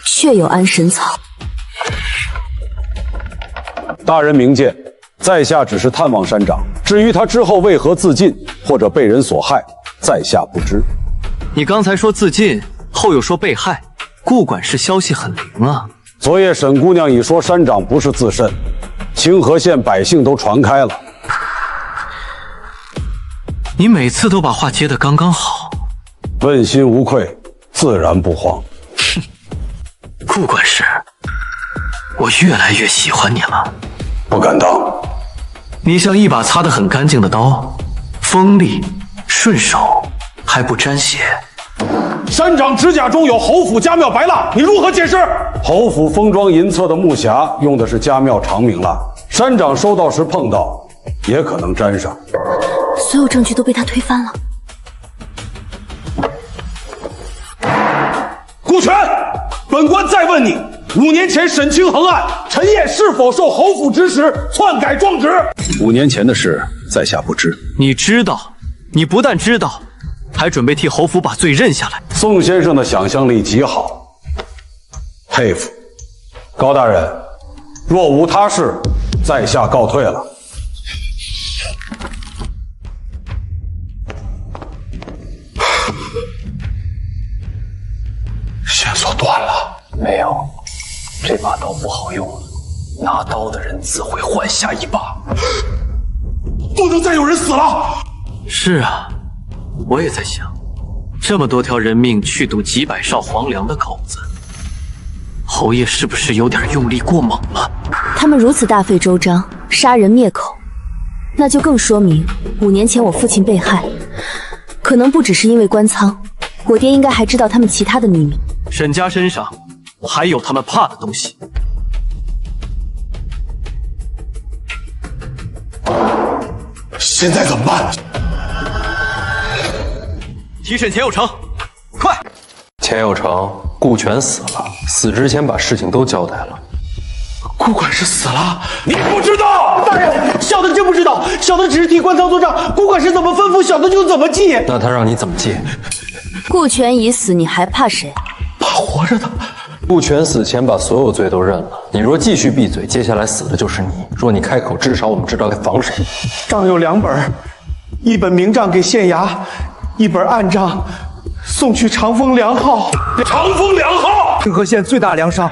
确有安神草。大人明鉴，在下只是探望山长，至于他之后为何自尽或者被人所害，在下不知。你刚才说自尽，后又说被害，顾管事消息很灵啊。昨夜沈姑娘已说山长不是自缮，清河县百姓都传开了。你每次都把话接得刚刚好。问心无愧，自然不慌。哼，顾管事，我越来越喜欢你了。不敢当。你像一把擦得很干净的刀，锋利、顺手，还不沾血。山长指甲中有侯府家庙白蜡，你如何解释？侯府封装银册的木匣用的是家庙长明蜡，山长收到时碰到，也可能沾上。所有证据都被他推翻了。顾全，本官再问你，5年前沈清衡案，陈烨是否受侯府指使篡改状纸？5年前的事，在下不知。你知道，你不但知道，还准备替侯府把罪认下来。宋先生的想象力极好，佩服。高大人，若无他事，在下告退了。线索断了。没有，这把刀不好用，拿刀的人自会换下一把。不能再有人死了。是啊，我也在想，这么多条人命去赌几百哨皇粮的口子，侯爷是不是有点用力过猛了？他们如此大费周章，杀人灭口，那就更说明5年前我父亲被害，可能不只是因为关仓，我爹应该还知道他们其他的秘密。沈家身上还有他们怕的东西。现在怎么办？提审钱有成，快！钱有成，顾全死了，死之前把事情都交代了。顾管事死了，你不知道？大人，小的真不知道，小的只是替关仓做账，顾管事怎么吩咐，小的就怎么记。那他让你怎么记？顾全已死，你还怕谁？怕活着的。顾全死前把所有罪都认了，你若继续闭嘴，接下来死的就是你。若你开口，至少我们知道该防谁。账有2本，一本明账给县衙，一本暗账送去长风粮号。长风粮号，清河县最大粮商，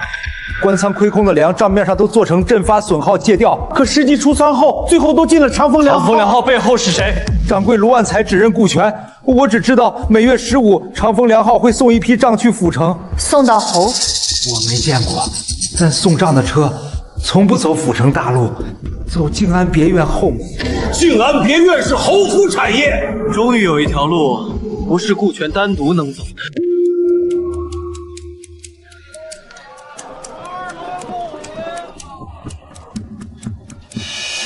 官仓亏空的粮账面上都做成阵发损耗借调，可实际出仓后，最后都进了长风粮号。长风粮号背后是谁？掌柜卢万才只认顾全，我只知道每月15，长风粮号会送一批账去府城，送到侯府。我没见过，但送账的车从不走府城大路，走静安别院后门。静安别院是侯府产业，终于有一条路不是顾全单独能走的。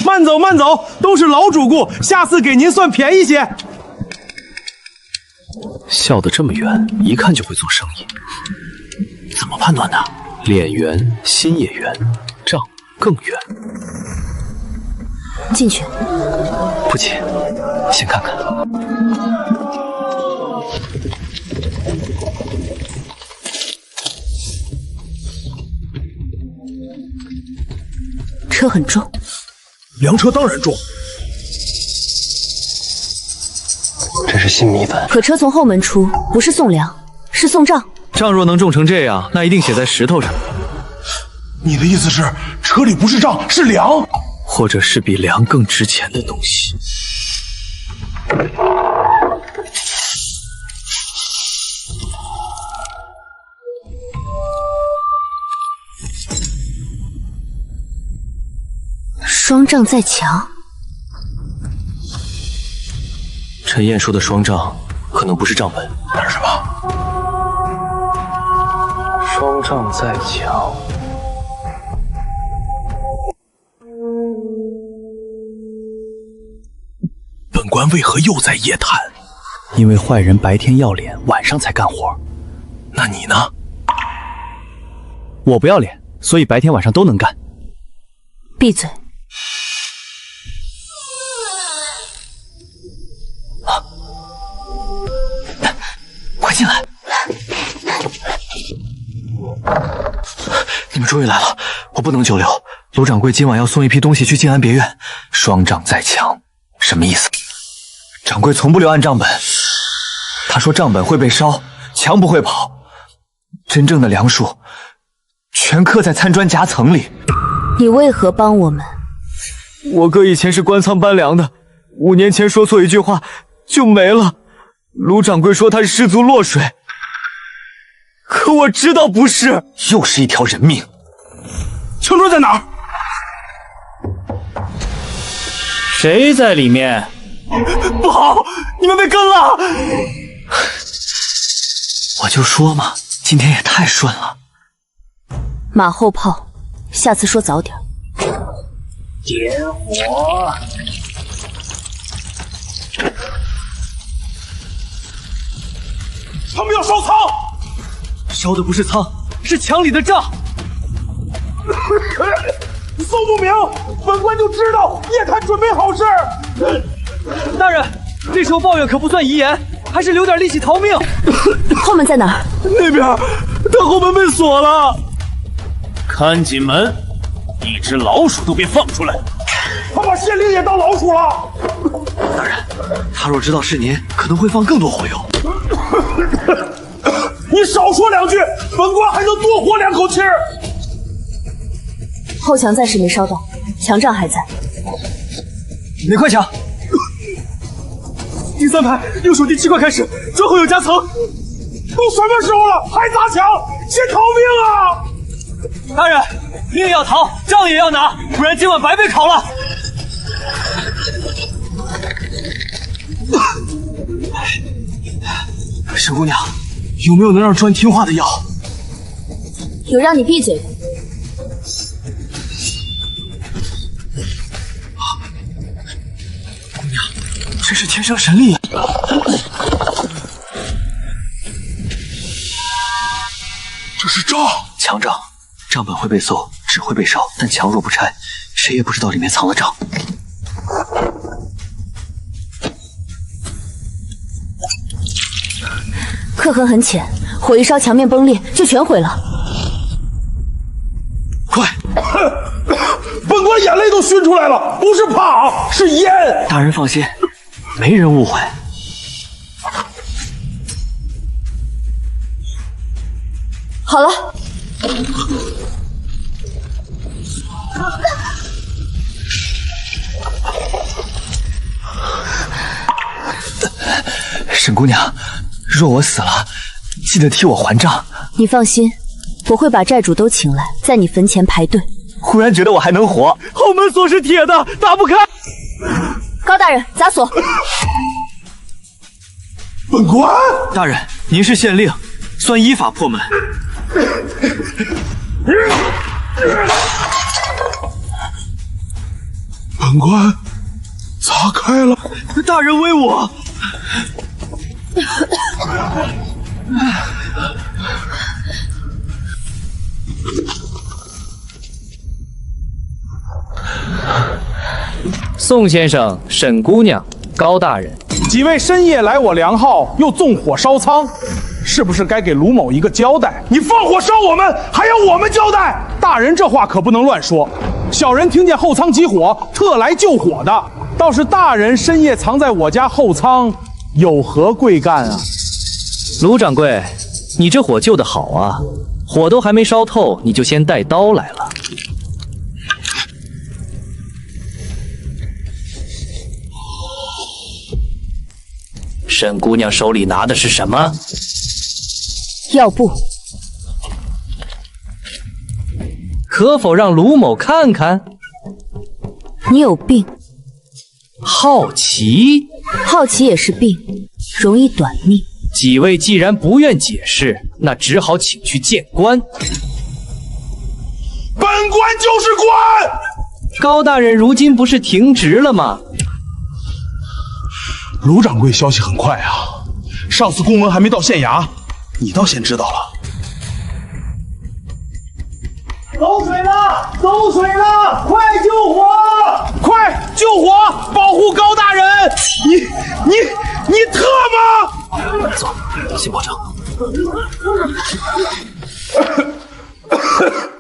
慢走慢走，都是老主顾，下次给您算便宜些。笑得这么圆，一看就会做生意。怎么判断的？脸圆，心也圆，账更圆。进去。不急，先看看。车很重。粮车当然重，这是新米粉。可车从后门出，不是送粮，是送账。账若能重成这样，那一定写在石头上。你的意思是，车里不是账，是粮，或者是比粮更值钱的东西。双账在墙。陈燕说的双账，可能不是账本，那是什么？双账在墙。本官为何又在夜谈？因为坏人白天要脸，晚上才干活。那你呢？我不要脸，所以白天晚上都能干。闭嘴！快进来！你们终于来了，我不能久留。卢掌柜今晚要送一批东西去静安别院，双账在墙，什么意思？掌柜从不留案账本，他说账本会被烧，墙不会跑，真正的粮数全刻在餐砖夹层里。你为何帮我们？我哥以前是官仓搬粮的，5年前说错一句话就没了。卢掌柜说他是失足落水，可我知道不是。又是一条人命。枪砖在哪儿？谁在里面？不好，你们被跟了！我就说嘛，今天也太顺了。马后炮，下次说早点。点火！他们要烧仓！烧的不是仓，是墙里的账。宋不明，本官就知道夜谈准备好事。大人，这时候抱怨可不算遗言，还是留点力气逃命。后门在哪儿？那边，但后门被锁了。看紧门，一只老鼠都别放出来。他把县令也当老鼠了。大人，他若知道是您，可能会放更多火油。你少说两句，本官还能多活2口气儿。后墙暂时没烧到，墙杖还在。哪块墙？第3排右手第7块开始，最后有夹层。都什么时候了，还砸墙？先逃命啊！大人，命要逃，账也要拿，不然今晚白被烤了。沈姑娘，有没有能让砖听话的药？有让你闭嘴的。姑娘，这是天生神力啊！这是账，墙账，账本会被搜，纸会被烧，但墙若不拆，谁也不知道里面藏了账。刻痕很浅，火一烧，墙面崩裂，就全毁了。快！本官眼泪都熏出来了，不是怕，是烟。大人放心，没人误会。好了，沈姑娘，若我死了，记得替我还账。你放心，我会把债主都请来，在你坟前排队。忽然觉得我还能活。后门锁是铁的，打不开。高大人，砸锁。本官，大人，您是县令，算依法破门。本官砸开了。大人威我。宋先生、沈姑娘、高大人，几位深夜来我粮号，又纵火烧仓，是不是该给卢某一个交代？你放火烧我们，还要我们交代？大人这话可不能乱说。小人听见后仓起火，特来救火的。倒是大人深夜藏在我家后仓，有何贵干啊？卢掌柜，你这火救得好啊，火都还没烧透，你就先带刀来了。沈姑娘手里拿的是什么？药布。可否让卢某看看？你有病。好奇？好奇也是病，容易短命。几位既然不愿解释，那只好请去见官。本官就是官。高大人如今不是停职了吗？卢掌柜消息很快啊，上次公文还没到县衙，你倒先知道了。走水了，走水了，快救火！快救火，保护高大人！你特么！走，先保证。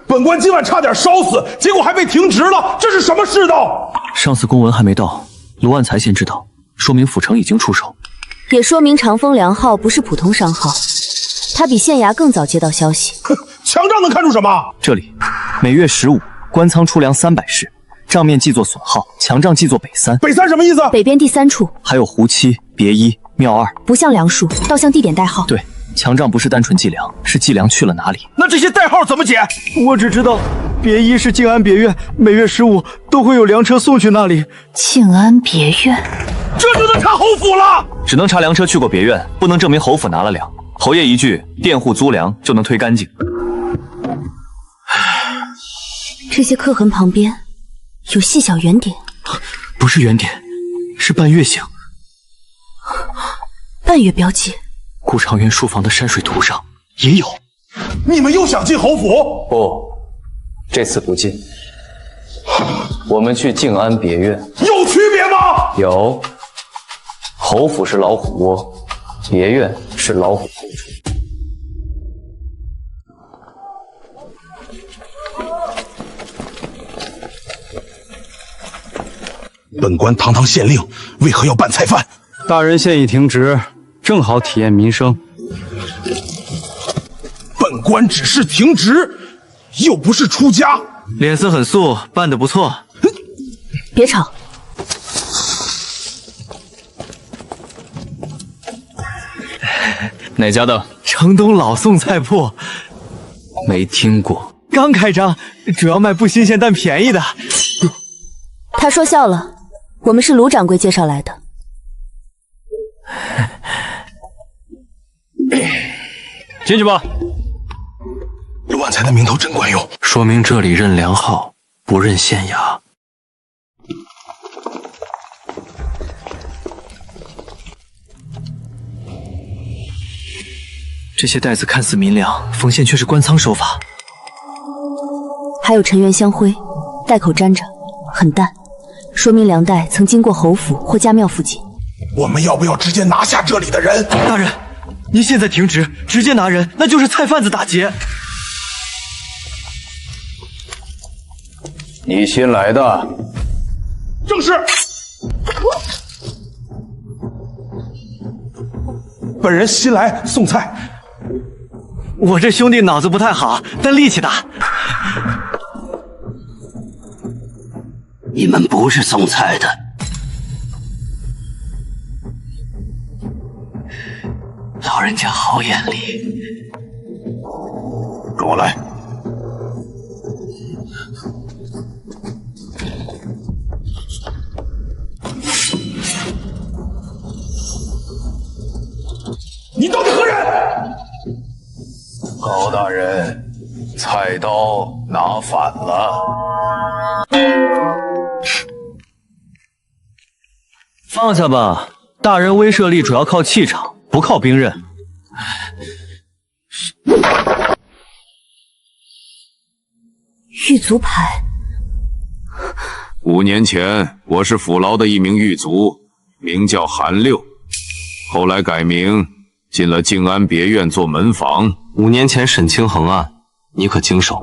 本官今晚差点烧死，结果还被停职了，这是什么世道？上次公文还没到，卢万才先知道，说明府城已经出手，也说明长风粮号不是普通商号，他比县衙更早接到消息。强账能看出什么？这里每月15，官仓出粮300石，账面记作损耗，强账记作北3。北3什么意思？北边第3处，还有胡七、别一、庙2，不像粮数，倒像地点代号。对，强账不是单纯计粮，是计粮去了哪里。那这些代号怎么解？我只知道别一是静安别院，每月15都会有粮车送去那里。静安别院，这就能查侯府了？只能查粮车去过别院，不能证明侯府拿了粮。侯爷一句佃户租粮就能推干净。这些刻痕旁边有细小圆点，不是圆点，是半月形。半月标记。顾长渊书房的山水图上也有。你们又想进侯府？不，这次不进。我们去静安别院。有区别吗？有。侯府是老虎窝，别院是老虎后处。本官堂堂县令，为何要办菜饭？大人现已停职，正好体验民生。本官只是停职，又不是出家。脸色很素，办得不错。别吵。哪家的？城东老宋菜铺。没听过。刚开张，主要卖不新鲜但便宜的。他说笑了，我们是卢掌柜介绍来的。进去吧。卢万才的名头真管用，说明这里认粮号，不认县衙。这些袋子看似民粮，缝线却是官仓手法。还有陈元香灰，袋口沾着，很淡，说明粮袋曾经过侯府或家庙附近。我们要不要直接拿下这里的人？大人，您现在停职，直接拿人，那就是菜贩子打劫。你新来的？正是。本人新来送菜。我这兄弟脑子不太好，但力气大。你们不是送菜的。老人家好眼力。跟我来。你到底何人？高大人，菜刀拿反了。放下吧，大人威慑力主要靠气场，不靠兵刃。狱卒牌。5年前，我是府牢的一名狱卒，名叫韩六，后来改名，进了静安别院做门房。5年前沈清衡案，你可经手？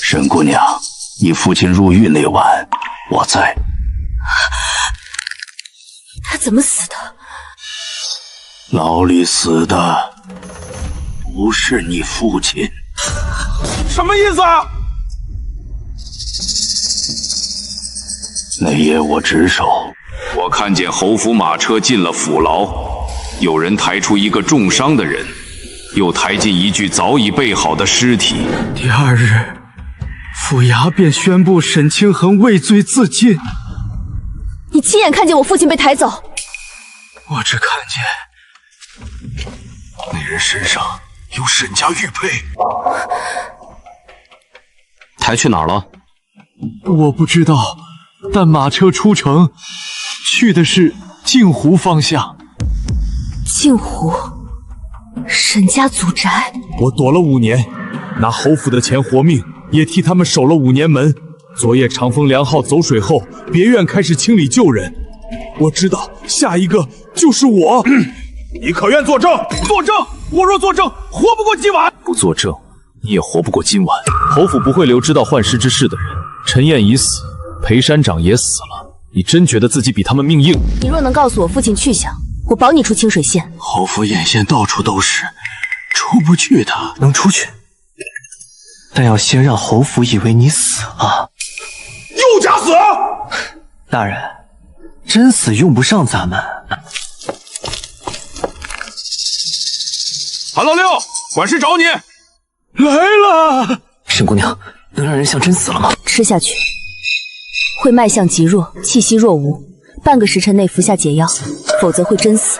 沈姑娘，你父亲入狱那晚，我在。他怎么死的？牢里死的不是你父亲。什么意思啊？那夜我值守，我看见侯府马车进了府牢，有人抬出一个重伤的人，又抬进一具早已备好的尸体。第2日，府衙便宣布沈清衡畏罪自尽。你亲眼看见我父亲被抬走？我只看见那人身上有沈家玉佩。抬去哪儿了？我不知道，但马车出城，去的是镜湖方向。镜湖，沈家祖宅。我躲了5年，拿侯府的钱活命，也替他们守了5年门。昨夜长风良号走水后，别院开始清理旧人。我知道下一个就是我。你可愿作证？作证！我若作证，活不过今晚。不作证，你也活不过今晚。侯府不会留知道幻师之事的人。陈燕已死，裴山长也死了。你真觉得自己比他们命硬？你若能告诉我父亲去向，我保你出清水县。侯府眼线到处都是，出不去的。能出去，但要先让侯府以为你死了。又假死！大人，真死用不上咱们。韩老六，管事找你。来了。沈姑娘，能让人像真死了吗？吃下去，会脉象极弱，气息若无，半个时辰内服下解药，否则会真死。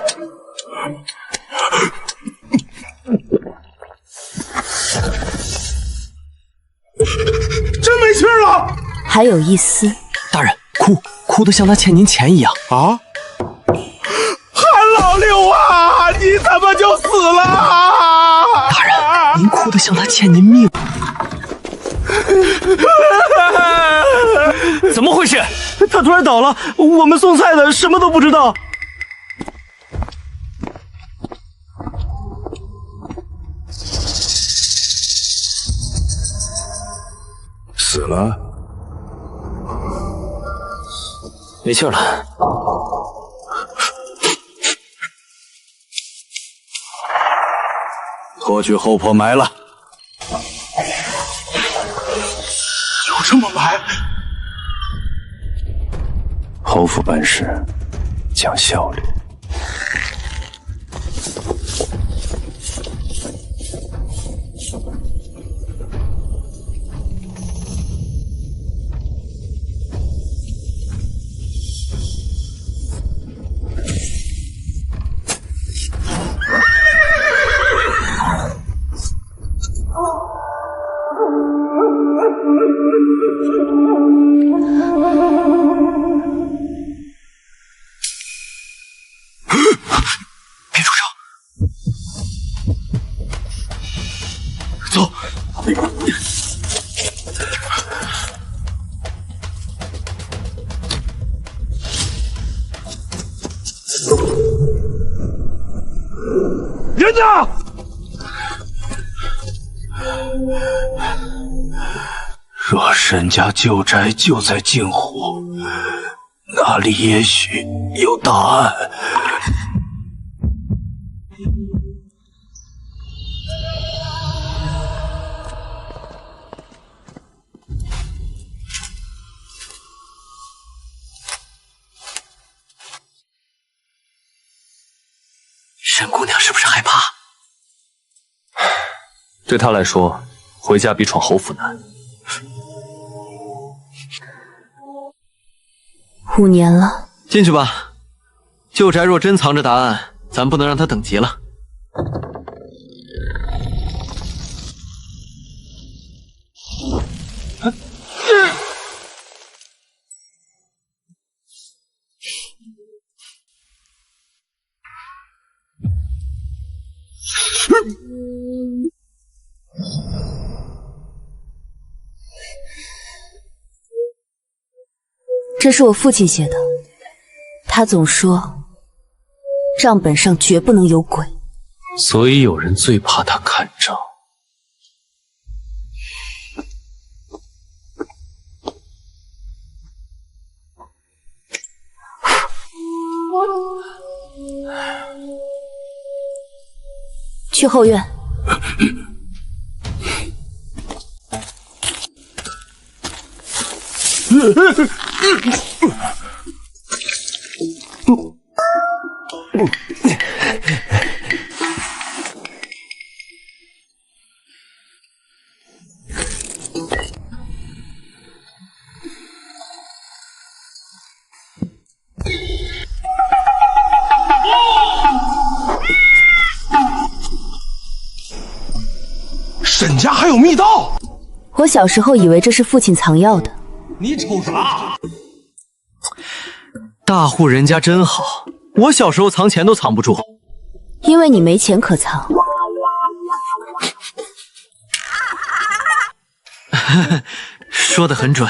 真没气儿了。还有一丝。大人，哭得像他欠您钱一样啊！韩老六啊，你怎么就死了？大人，您哭得像他欠您命。怎么回事？他突然倒了，我们送菜的什么都不知道。死了？没气儿了。拖去后坡埋了。就这么埋？侯府办事讲效率。人呢？若沈家旧宅就在镜湖，那里也许有答案。沈姑娘是不是害怕？对她来说，回家比闯侯府难。5年了，进去吧。旧宅若真藏着答案，咱不能让他等急了。这是我父亲写的，他总说账本上绝不能有鬼，所以有人最怕他看账。去后院。沈家还有密道？我小时候以为这是父亲藏药的。你瞅啥？大户人家真好，我小时候藏钱都藏不住。因为你没钱可藏。说得很准。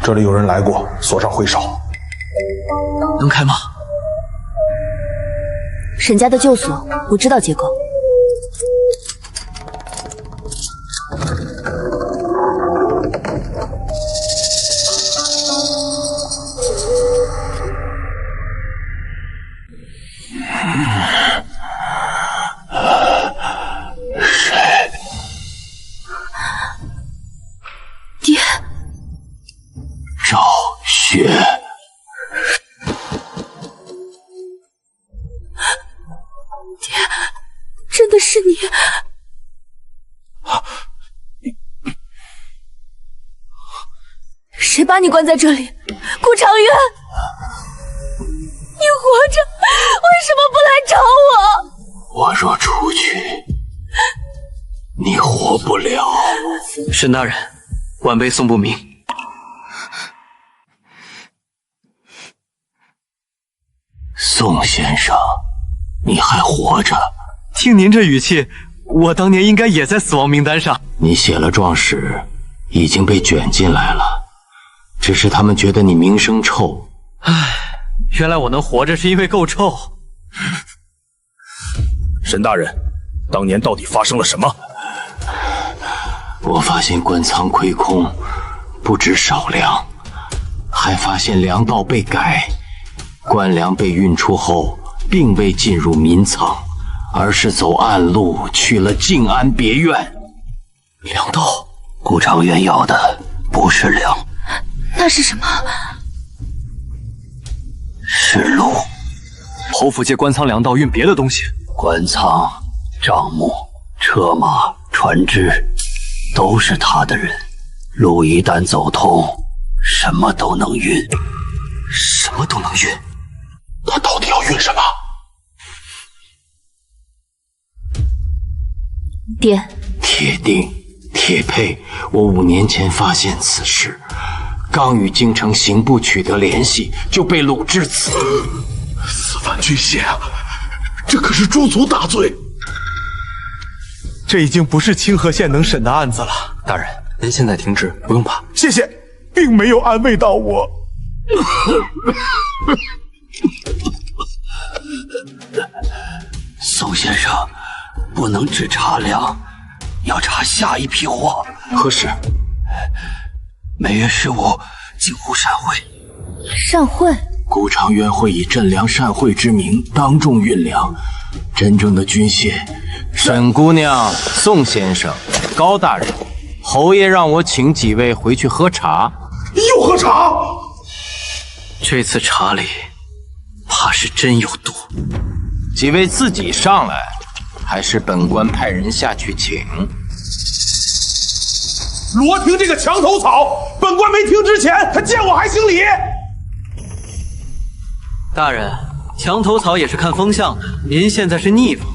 这里有人来过，锁上回哨。能开吗？沈家的旧锁，我知道结构。爹，赵雪。真的是你！谁把你关在这里？顾长渊，你活着，为什么不来找我？我若出去，你活不了。沈大人，晚辈宋不明。宋先生，你还活着？听您这语气，我当年应该也在死亡名单上。你写了状史，已经被卷进来了，只是他们觉得你名声臭。唉，原来我能活着是因为够臭。沈大人，当年到底发生了什么？我发现官仓亏空，不止少粮，还发现粮道被改，官粮被运出后，并未进入民仓，而是走暗路去了静安别院。粮道，顾长渊要的不是粮，那是什么？是路。侯府借官仓粮道运别的东西。官仓、账目、车马、船只，都是他的人。路一旦走通，什么都能运。什么都能运？他到底要运什么？爹，铁定、铁佩，我5年前发现此事，刚与京城刑部取得联系，就被掳至此。私犯军械啊！这可是诛族大罪。这已经不是清河县能审的案子了。大人，您现在停止，不用怕。谢谢，并没有安慰到我。宋先生，不能只查粮，要查下一批货。何时？每月15京湖善会。善会？顾长渊会以赈粮善会之名当众运粮，真正的军械。沈姑娘、宋先生、高大人，侯爷让我请几位回去喝茶。又喝茶？这次茶里怕是真有毒。几位自己上来，还是本官派人下去请？罗廷这个墙头草，本官没听之前，他见我还行礼。大人，墙头草也是看风向的，您现在是逆风。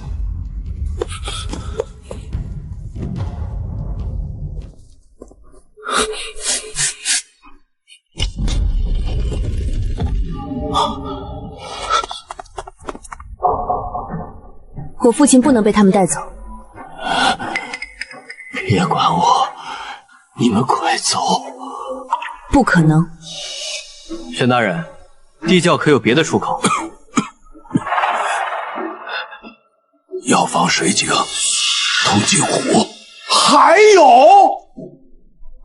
我父亲不能被他们带走。别管我，你们快走！不可能。沈大人，地窖可有别的出口？药房水井、铜镜壶，还有。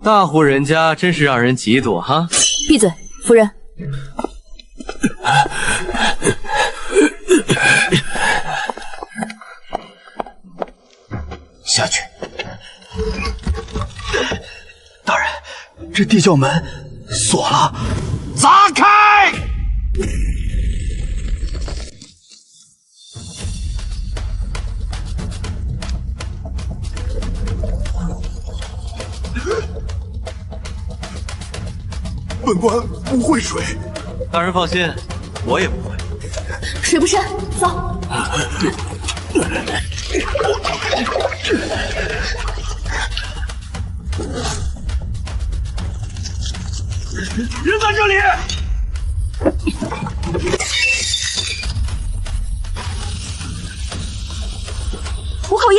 大户人家真是让人嫉妒哈！闭嘴，夫人。下去。大人，这地窖门锁了，砸开！本官不会水。大人放心，我也不会。水不深，走。人在这里！吴口一。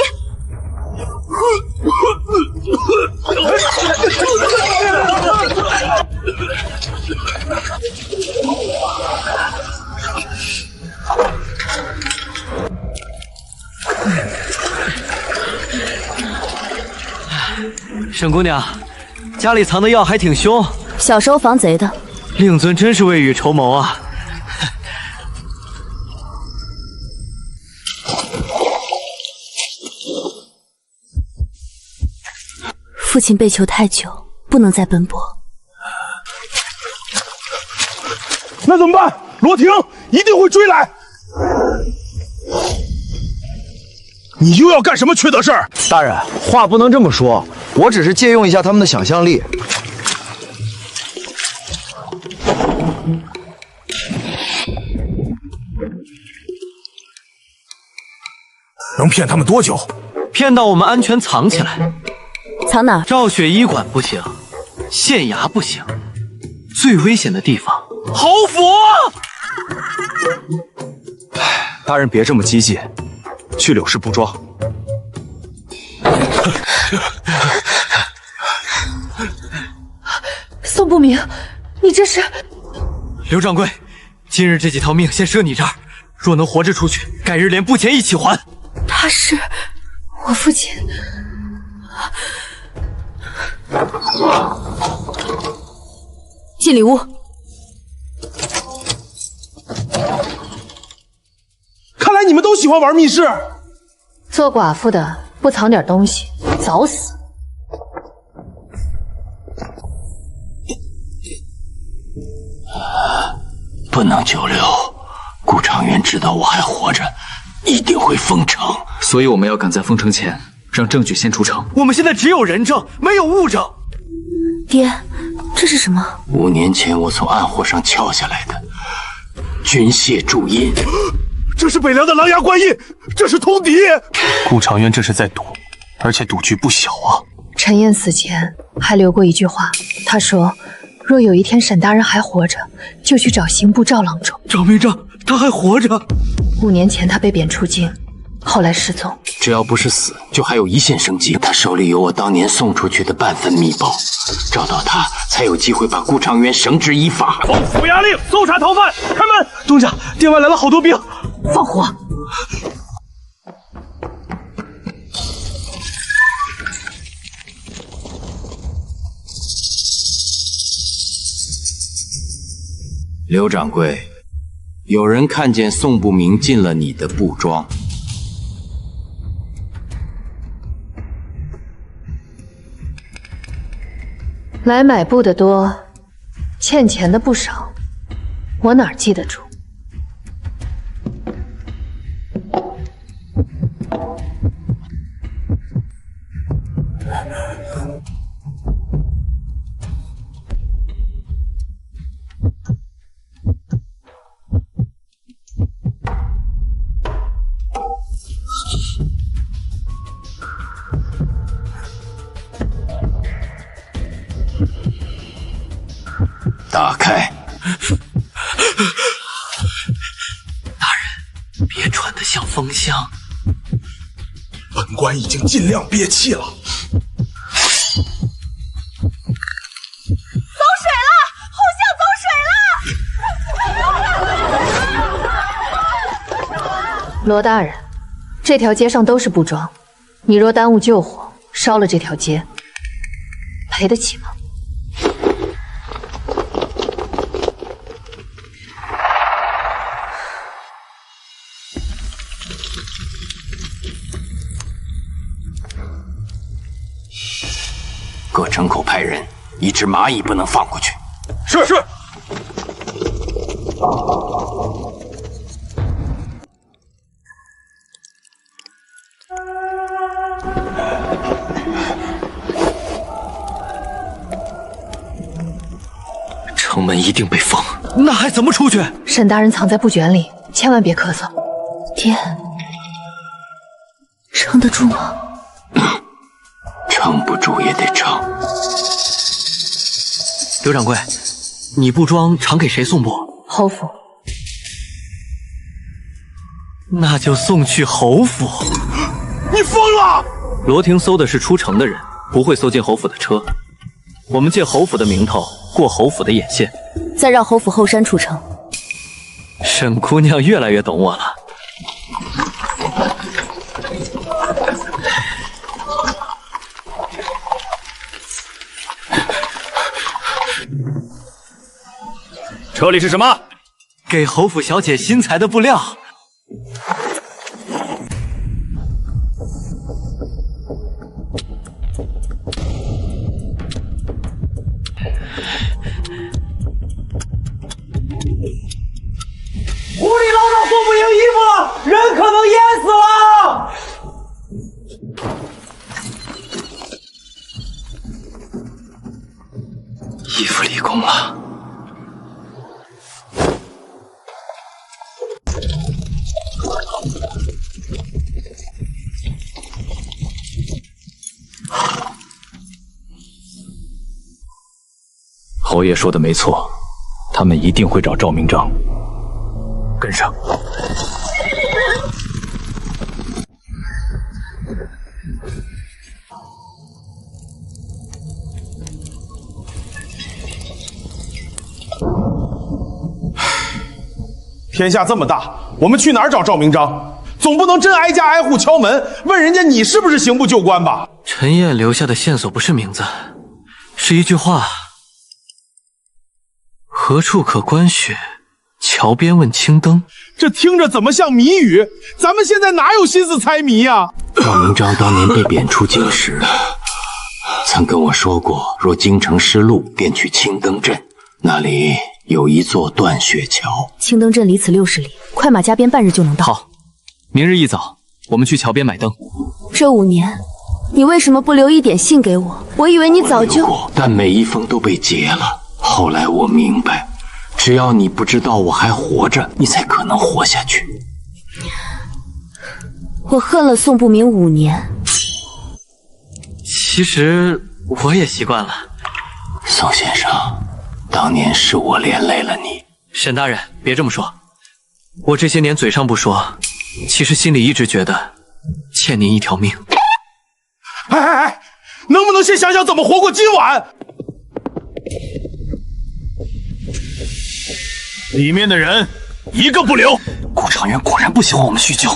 沈姑娘，家里藏的药还挺凶。小时候防贼的。令尊真是未雨绸缪啊！父亲被囚太久，不能再奔波。那怎么办？罗廷一定会追来。你又要干什么缺德事儿？大人，话不能这么说，我只是借用一下他们的想象力。能骗他们多久？骗到我们安全藏起来。藏哪儿？赵雪医馆不行，县衙不行，最危险的地方，侯府。大人别这么激进，去柳氏布庄。宋不明，你这是？刘掌柜，今日这几条命先赊你这儿，若能活着出去，改日连布钱一起还。他是我父亲。进里屋。看来你们都喜欢玩密室。做寡妇的不藏点东西，早死。不能久留，顾长渊知道我还活着，一定会封城。所以我们要赶在封城前，让证据先出城。我们现在只有人证，没有物证。爹，这是什么？5年前我从暗火上撬下来的军械铸印。这是北凉的狼牙观印，这是通敌。顾长渊这是在赌，而且赌局不小啊。陈燕死前还留过一句话，他说若有一天沈大人还活着，就去找刑部赵郎中。赵明章他还活着。5年前他被贬出京，后来失踪。只要不是死，就还有一线生机。他手里有我当年送出去的半份密报，找到他才有机会把顾长渊绳之以法。奉府衙令，搜查逃犯，开门！东家，殿外来了好多兵。放火！刘掌柜，有人看见宋不明进了你的布庄。来买布的多，欠钱的不少，我哪儿记得住？打开！大人，别喘得像风箱。本官已经尽量憋气了。走水了，后巷走水了！罗大人，这条街上都是布庄，你若耽误救火，烧了这条街，赔得起吗？各城口派人，一只蚂蚁不能放过去。是。城门一定被封，那还怎么出去？沈大人藏在布卷里，千万别咳嗽。爹，撑得住吗？撑不住也得撑。刘掌柜，你布庄常给谁送布？侯府。那就送去侯府。你疯了！罗廷搜的是出城的人，不会搜进侯府的车。我们借侯府的名头过侯府的眼线，再绕侯府后山出城。沈姑娘越来越懂我了。车里是什么？给侯府小姐新裁的布料。屋里捞到宋不明衣服了，人可能淹死了。衣服立功了。侯爷说的没错，他们一定会找赵明章。跟上。天下这么大，我们去哪儿找赵明章？总不能真挨家挨户敲门，问人家你是不是刑部旧官吧？陈燕留下的线索不是名字，是一句话：何处可观雪？桥边问青灯。这听着怎么像谜语？咱们现在哪有心思猜谜呀？赵明章当年被贬出京时，曾跟我说过，若京城失路，便去青灯镇，那里有一座断雪桥。青灯镇离此60里，快马加鞭半日就能到。好，明日一早，我们去桥边买灯。这5年，你为什么不留一点信给我？我以为你早就……但每一封都被截了。后来我明白，只要你不知道我还活着，你才可能活下去。我恨了宋不明5年。其实我也习惯了。宋先生，当年是我连累了你。沈大人，别这么说。我这些年嘴上不说，其实心里一直觉得欠您一条命。哎，能不能先想想怎么活过今晚？里面的人一个不留。顾长远果然不喜欢我们叙旧。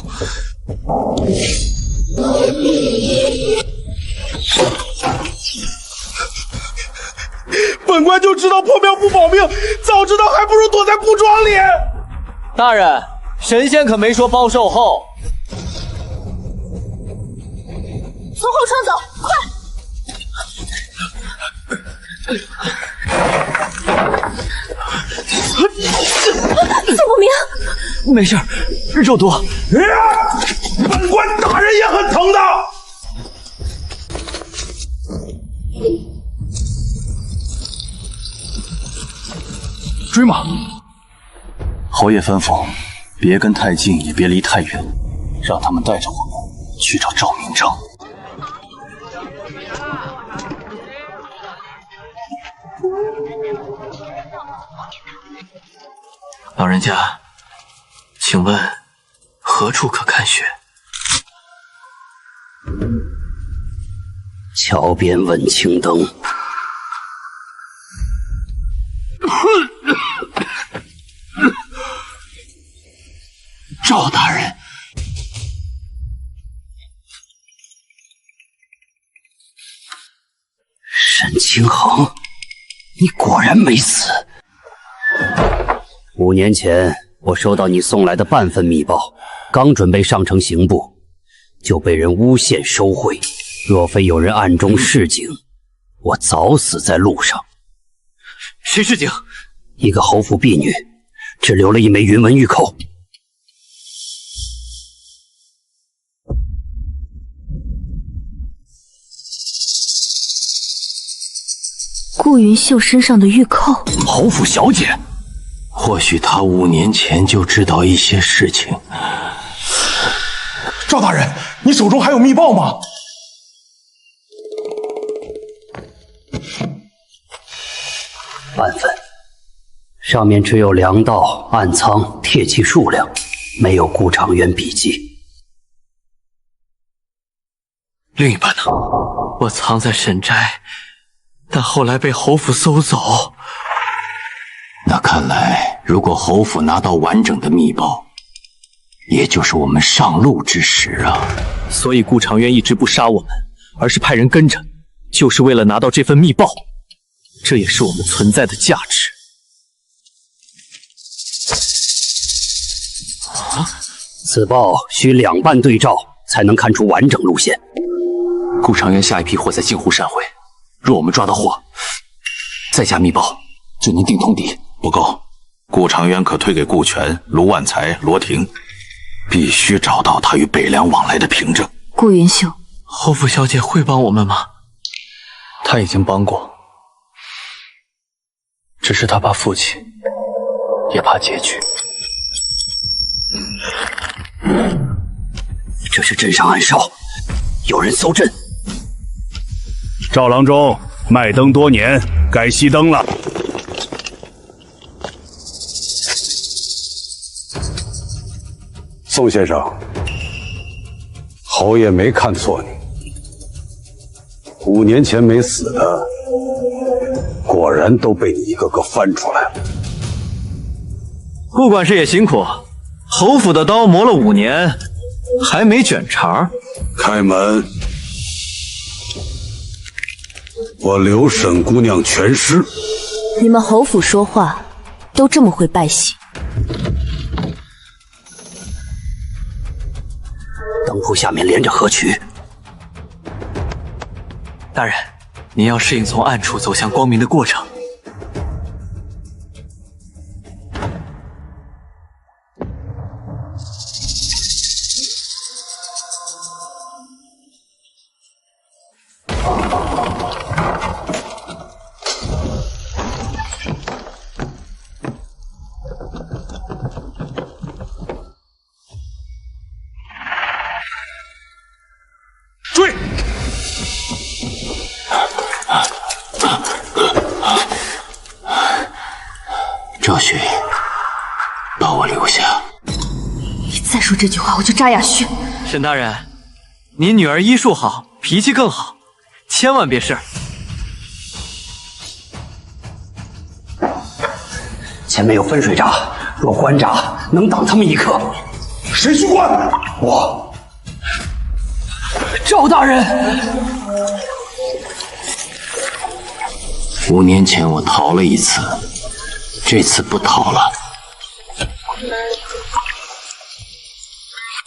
不本官就知道破庙不保命，早知道还不如躲在古庄里。大人，神仙可没说包售后。从后窗走，快！宋不明，没事，肉多。本官大人也很疼的。追马。侯爷吩咐，别跟太近，也别离太远，让他们带着我们去找赵明章。老人家，请问何处可看雪？桥边问青灯。赵大人，沈清衡，你果然没死。5年前，我收到你送来的半份密报，刚准备上呈刑部，就被人诬陷收贿。若非有人暗中示警，我早死在路上。谁示警？一个侯府婢女，只留了一枚云纹玉扣。顾云秀身上的玉扣，侯府小姐，或许她5年前就知道一些事情。赵大人，你手中还有密报吗？半份，上面只有粮道、暗仓、铁器数量，没有顾长渊笔记。另一半呢？我藏在沈斋，但后来被侯府搜走。那看来，如果侯府拿到完整的密报，也就是我们上路之时啊。所以顾长渊一直不杀我们，而是派人跟着，就是为了拿到这份密报。这也是我们存在的价值。此报需2半对照，才能看出完整路线。顾长渊下一批货在镜湖闪回，若我们抓到货，再加密报，就能定通敌。不够，顾长渊可推给顾全、卢万才、罗廷，必须找到他与北凉往来的凭证。顾云秀，侯府小姐会帮我们吗？他已经帮过，只是他怕父亲，也怕结局。这是镇上暗哨，有人搜镇。赵郎中，卖灯多年，该熄灯了。宋先生，侯爷没看错你，5年前没死的，果然都被你一个个翻出来了。顾管事也辛苦，侯府的刀磨了5年，还没卷茬。开门，我留沈姑娘全尸。你们侯府说话都这么会拜喜？灯铺下面连着河渠。大人，您要适应从暗处走向光明的过程。追！赵雪，把我留下。你再说这句话，我就扎哑穴。沈大人，您女儿医术好，脾气更好，千万别事。前面有分水闸，若关闸能挡他们一刻。谁去关？我。赵大人， 5年前我逃了一次，这次不逃了。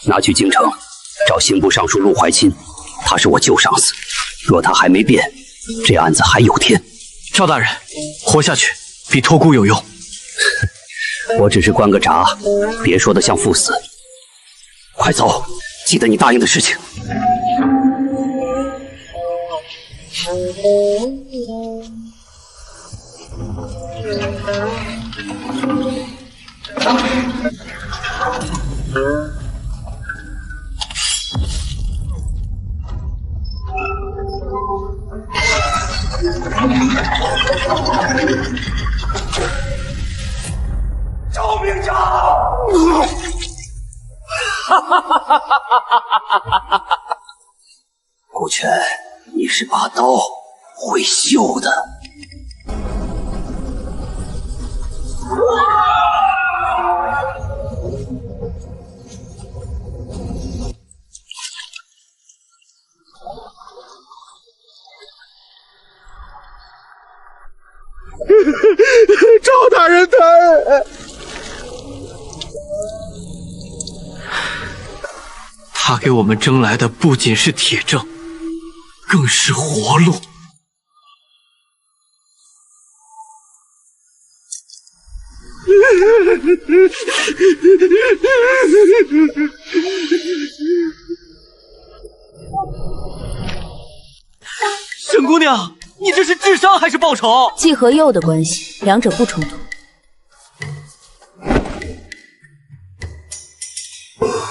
拿去京城，找刑部尚书陆怀钦，他是我旧上司，若他还没变，这案子还有天。赵大人，活下去比托孤有用。我只是关个闸，别说的像赴死。快走，记得你答应的事情。赵明章！顾全，你是把刀会绣的。赵大人他。他给我们争来的不仅是铁证，更是活路。沈姑娘，你这是智商还是报仇？既和幼的关系，两者不冲突。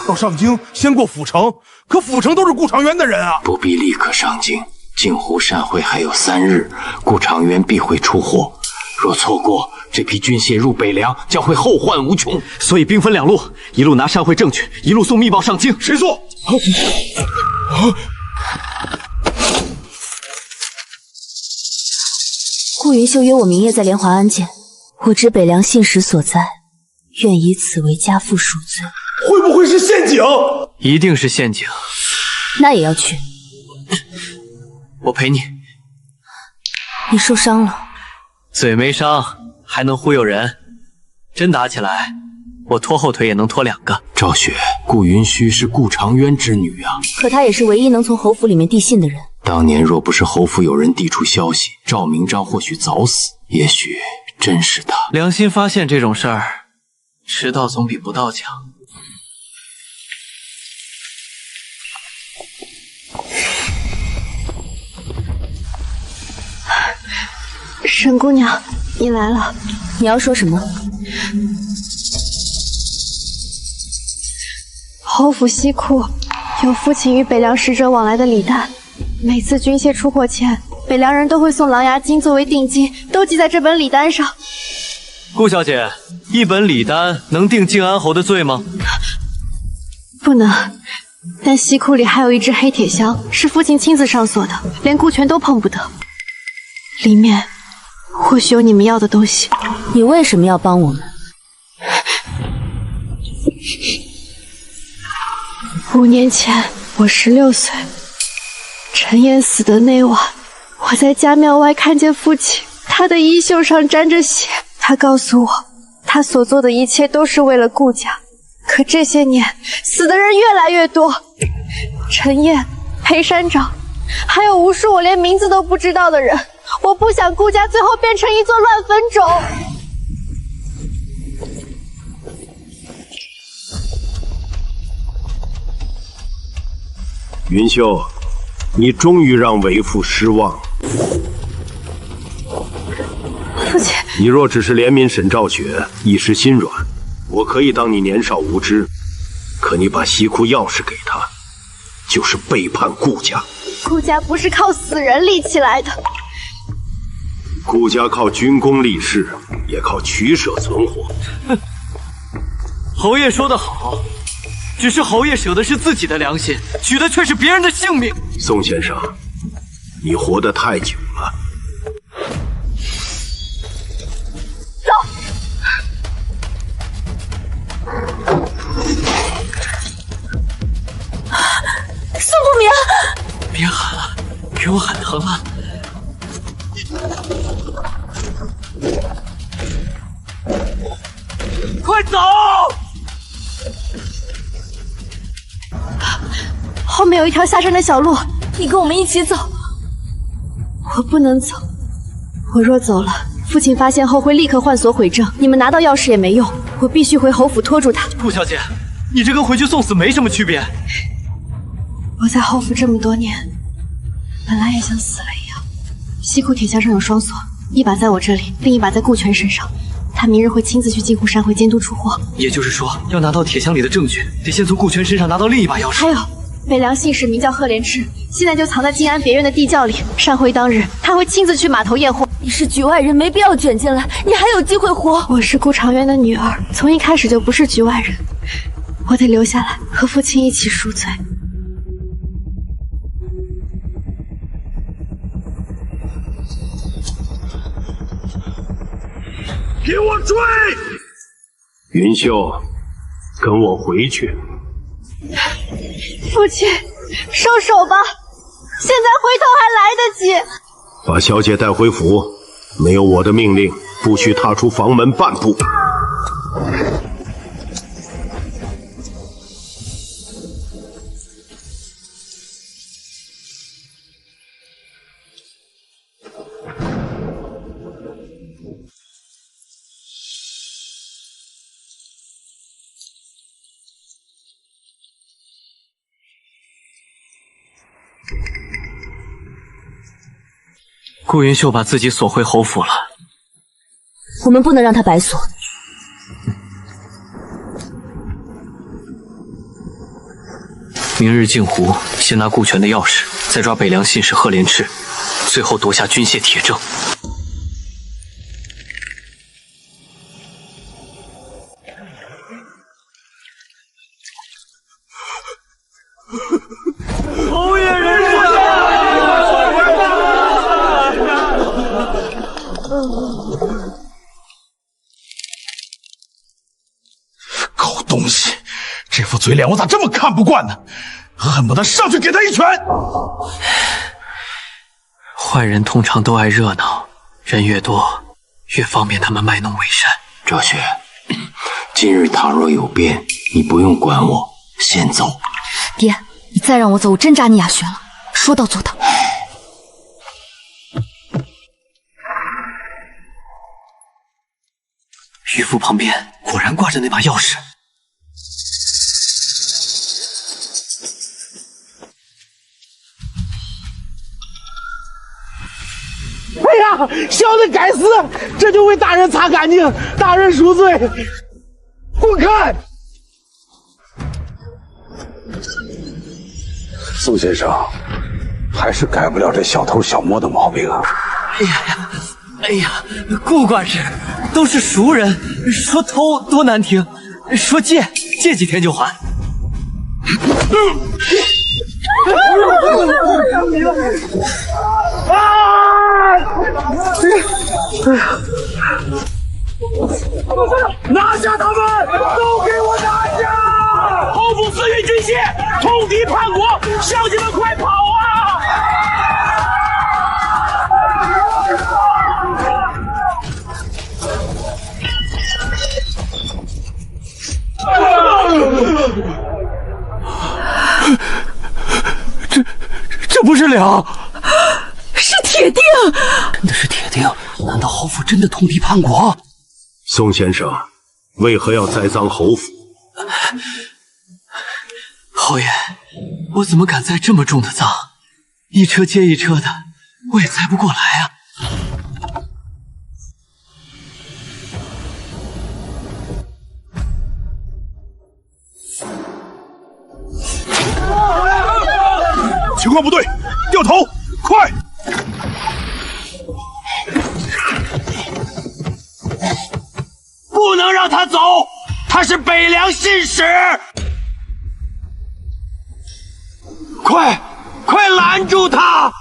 要上京，先过府城，可府城都是顾长渊的人啊！不必立刻上京，镜湖善会还有3日，顾长渊必会出货。若错过，这批军械入北凉，将会后患无穷。所以兵分2路，一路拿善会证据，一路送密报上京。谁送？顾云秀约我明夜在莲华安见，我知北凉信使所在，愿以此为家父赎罪。会不会是陷阱？一定是陷阱。那也要去。我陪你。你受伤了？嘴没伤，还能忽悠人。真打起来，我拖后腿也能拖2个。赵雪，顾云虚是顾长渊之女啊，可她也是唯一能从侯府里面递信的人。当年若不是侯府有人递出消息，赵明章或许早死，也许真是他。良心发现这种事儿，迟到总比不到强。沈姑娘，你来了。你要说什么？侯府西库有父亲与北凉使者往来的礼单，每次军械出货前，北凉人都会送狼牙金作为定金，都记在这本礼单上。顾小姐，一本礼单能定靖安侯的罪吗？不能。但西库里还有一只黑铁箱，是父亲亲自上锁的，连顾全都碰不得。里面或许有你们要的东西。你为什么要帮我们？5年前，我16岁，陈燕死的那晚，我在家庙外看见父亲，他的衣袖上沾着血。他告诉我，他所做的一切都是为了顾家。可这些年，死的人越来越多，陈燕、裴山长，还有无数我连名字都不知道的人。我不想顾家最后变成一座乱坟冢。云秀，你终于让为父失望。父亲，你若只是怜悯沈兆雪，一时心软，我可以当你年少无知。可你把西库钥匙给他，就是背叛顾家。顾家不是靠死人立起来的。顾家靠军功立世，也靠取舍存活。哼，侯爷说得好，只是侯爷舍的是自己的良心，取的却是别人的性命。宋先生，你活得太久了。走。宋不明，别喊了，给我喊疼了。快走！后面有一条下山的小路，你跟我们一起走。我不能走，我若走了，父亲发现后会立刻换锁毁证，你们拿到钥匙也没用，我必须回侯府拖住他。顾小姐，你这跟回去送死没什么区别。我在侯府这么多年，本来也像死了一样。西库铁箱上有双锁，一把在我这里，另一把在顾全身上。他明日会亲自去镜湖山会监督出货。也就是说，要拿到铁箱里的证据，得先从顾全身上拿到另一把钥匙。还有，北凉信使名叫赫连赤，现在就藏在静安别院的地窖里。上会当日，他会亲自去码头验货。你是局外人，没必要卷进来，你还有机会活。我是顾长渊的女儿，从一开始就不是局外人，我得留下来和父亲一起赎罪。给我追！云秀，跟我回去。父亲，收手吧，现在回头还来得及。把小姐带回府，没有我的命令，不许踏出房门半步。顾云秀把自己锁回侯府了，我们不能让他白锁。明日镜湖，先拿顾全的钥匙，再抓北凉信使赫连赤，最后夺下军械铁证。侯爷人上！狗东西，这副嘴脸我咋这么看不惯呢？恨不得上去给他一拳！坏人通常都爱热闹，人越多，越方便他们卖弄伪善。昭雪，今日倘若有变，你不用管我，先走。爹，你再让我走，我真扎你哑穴了。说到做到。鱼腹旁边果然挂着那把钥匙。哎呀，小的该死，这就为大人擦干净，大人赎罪，滚开！宋先生，还是改不了这小偷小摸的毛病啊！哎呀，顾管事都是熟人，说偷多难听，说借几天就还。拿下他们！都给我拿下！侯府私运军械，通敌叛国，乡亲们快跑啊！这不是梁，是铁锭，真的是铁锭？难道侯府真的通敌叛国？宋先生，为何要栽赃侯府？侯爷，我怎么敢栽这么重的赃？一车接一车的，我也栽不过来啊！情况不对，掉头，快！不能让他走，他是北凉信使！快拦住他！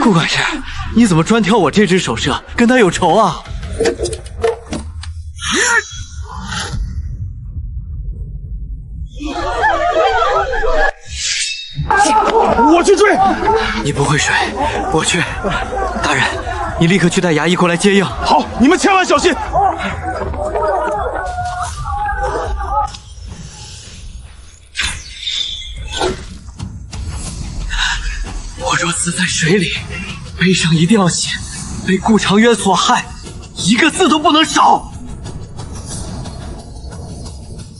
顾管事，你怎么专挑我这只手射？跟他有仇啊？我去追！你不会水，我去。大人，你立刻去带衙役过来接应。好，你们千万小心。我若死在水里，背上一定要写被顾长渊所害，一个字都不能少。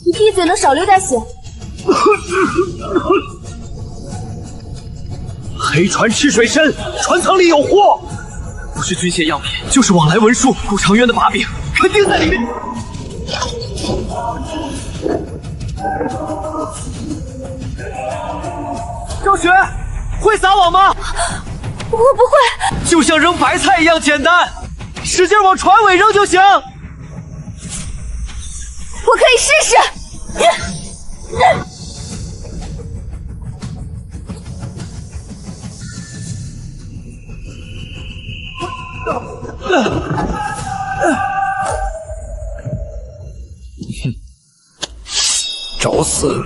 你闭嘴，能少流点血。黑船吃水深，船舱里有货，不是军械样品，就是往来文书。顾长渊的把柄肯定在里面。赵雪，会撒网吗？我不会，就像扔白菜一样简单，使劲往船尾扔就行。我可以试试。找死！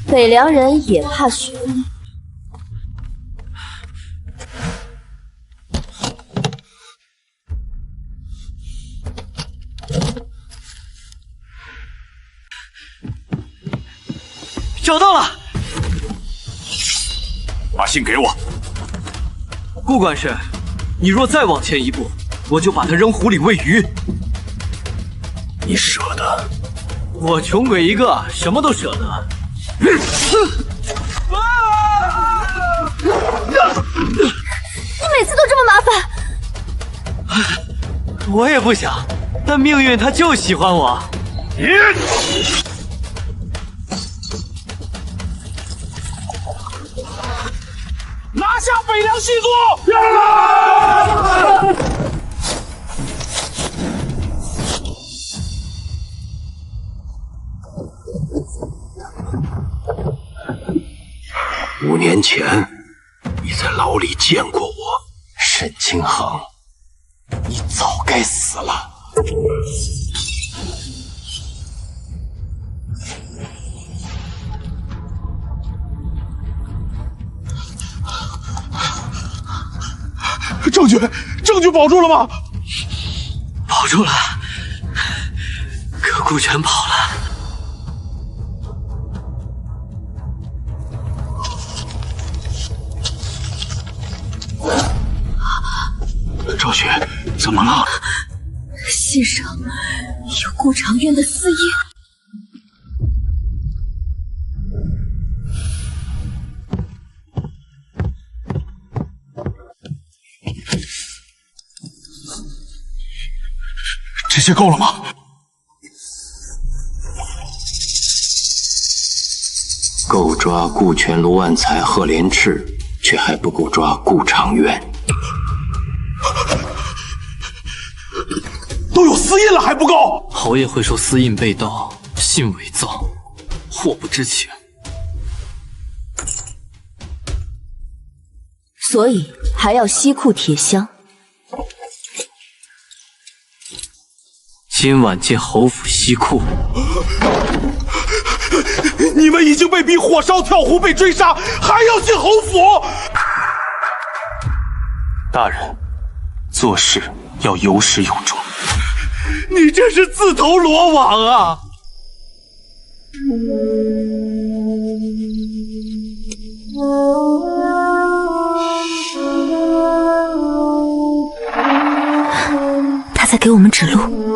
北凉人也怕雪。找到了，把信给我。顾管事，你若再往前一步，我就把他扔湖里喂鱼。你舍得？我穷鬼一个，什么都舍得。你每次都这么麻烦。我也不想，但命运它就喜欢我。拿下北凉西族！5年前，你在牢里见过我，沈清衡，你早该死了。证据保住了吗？保住了，可顾全跑了。赵雪，怎么了？信上有顾长渊的私印。这些够了吗？够抓顾全、卢万才、贺连赤，却还不够抓顾长渊。都有私印了还不够？侯爷会说私印被盗，信伪造，祸不知情。所以还要西库铁箱。今晚见侯府西库。你们已经被逼火烧跳湖，被追杀，还要进侯府？大人，做事要有始有终。你这是自投罗网啊！他在给我们指路。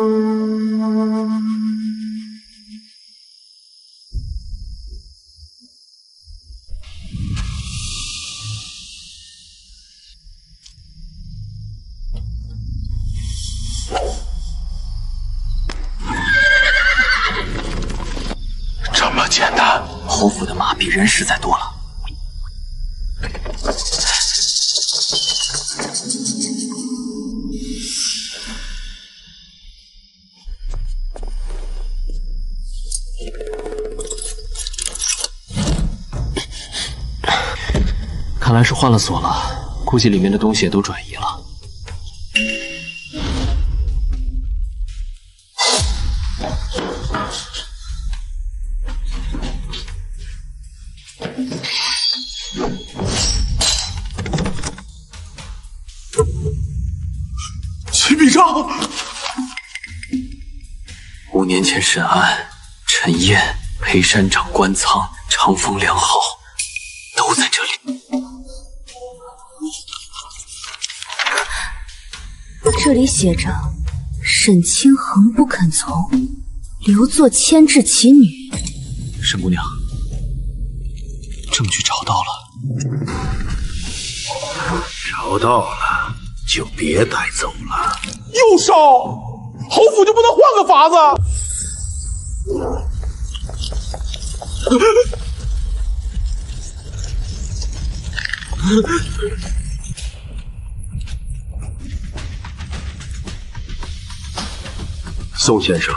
这么简单？侯府的马比人实在多了。看来是换了锁了，估计里面的东西也都转移了。启笔杖。5年前审案，陈燕、裴山长、关仓、长风良号都在这里。这里写着沈清衡不肯从，留作牵制其女。沈姑娘，证据找到了。找到了就别带走了。又烧，侯府就不能换个法子？宋先生，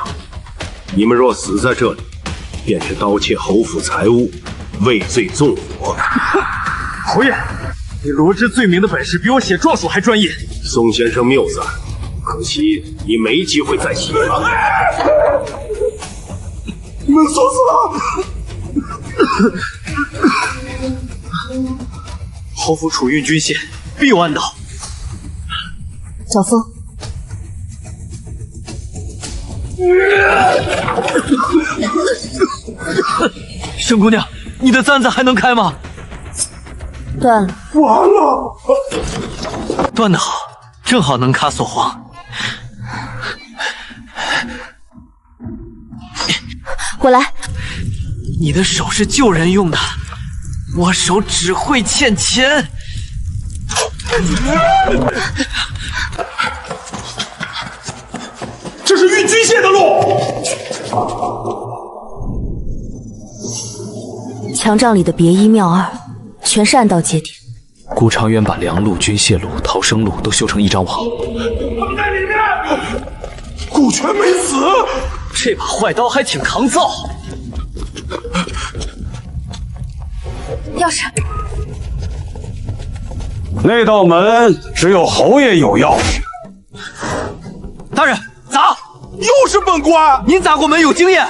你们若死在这里，便是盗窃侯府财物，畏罪纵火。侯爷，你罗织罪名的本事比我写状书还专业。宋先生谬赞，可惜你没机会再写了。你们说死了！侯府储运军械，必有暗道。小风，沈姑娘，你的簪子还能开吗？断了。完了！断得好，正好能卡锁皇。我来。你的手是救人用的，我手只会欠钱。这是运军械的路。墙杖里的别一妙二，全是暗道接点。顾长远把良路、军械路、逃生路都修成一张网。他们在里面。顾全没死，这把坏刀还挺抗造。钥匙。那道门只有侯爷有钥匙。大人，砸！又是本官，您砸过门有经验。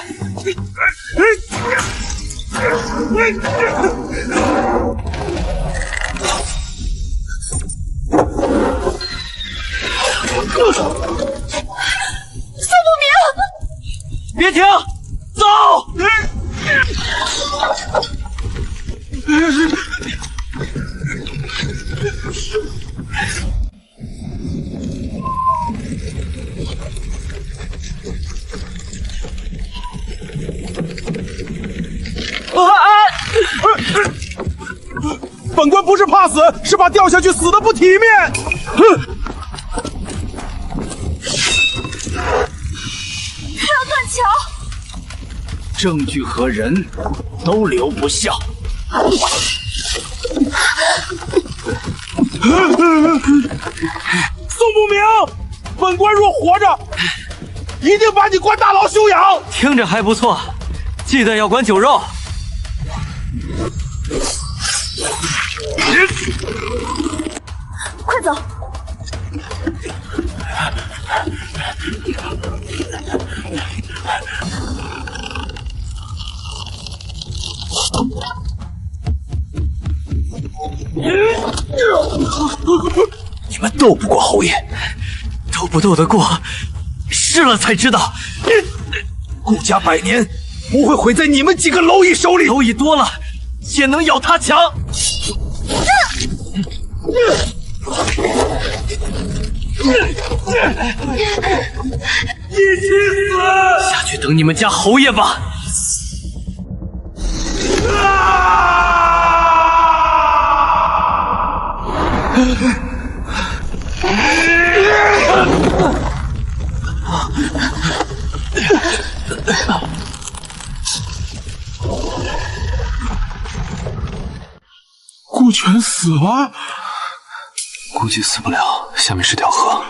宋不明，别停，走！本官不是怕死，是怕掉下去死的不体面。不要断桥！证据和人都留不下。宋不明，本官若活着，一定把你关大牢休养。听着还不错，记得要管酒肉。快走！你们斗不过侯爷，斗不斗得过，试了才知道。顾家100年不会毁在你们几个蝼蚁手里。蝼蚁多了，也能咬他强。一起死！下去等你们家侯爷吧。顾全死了，估计死不了，下面是条河。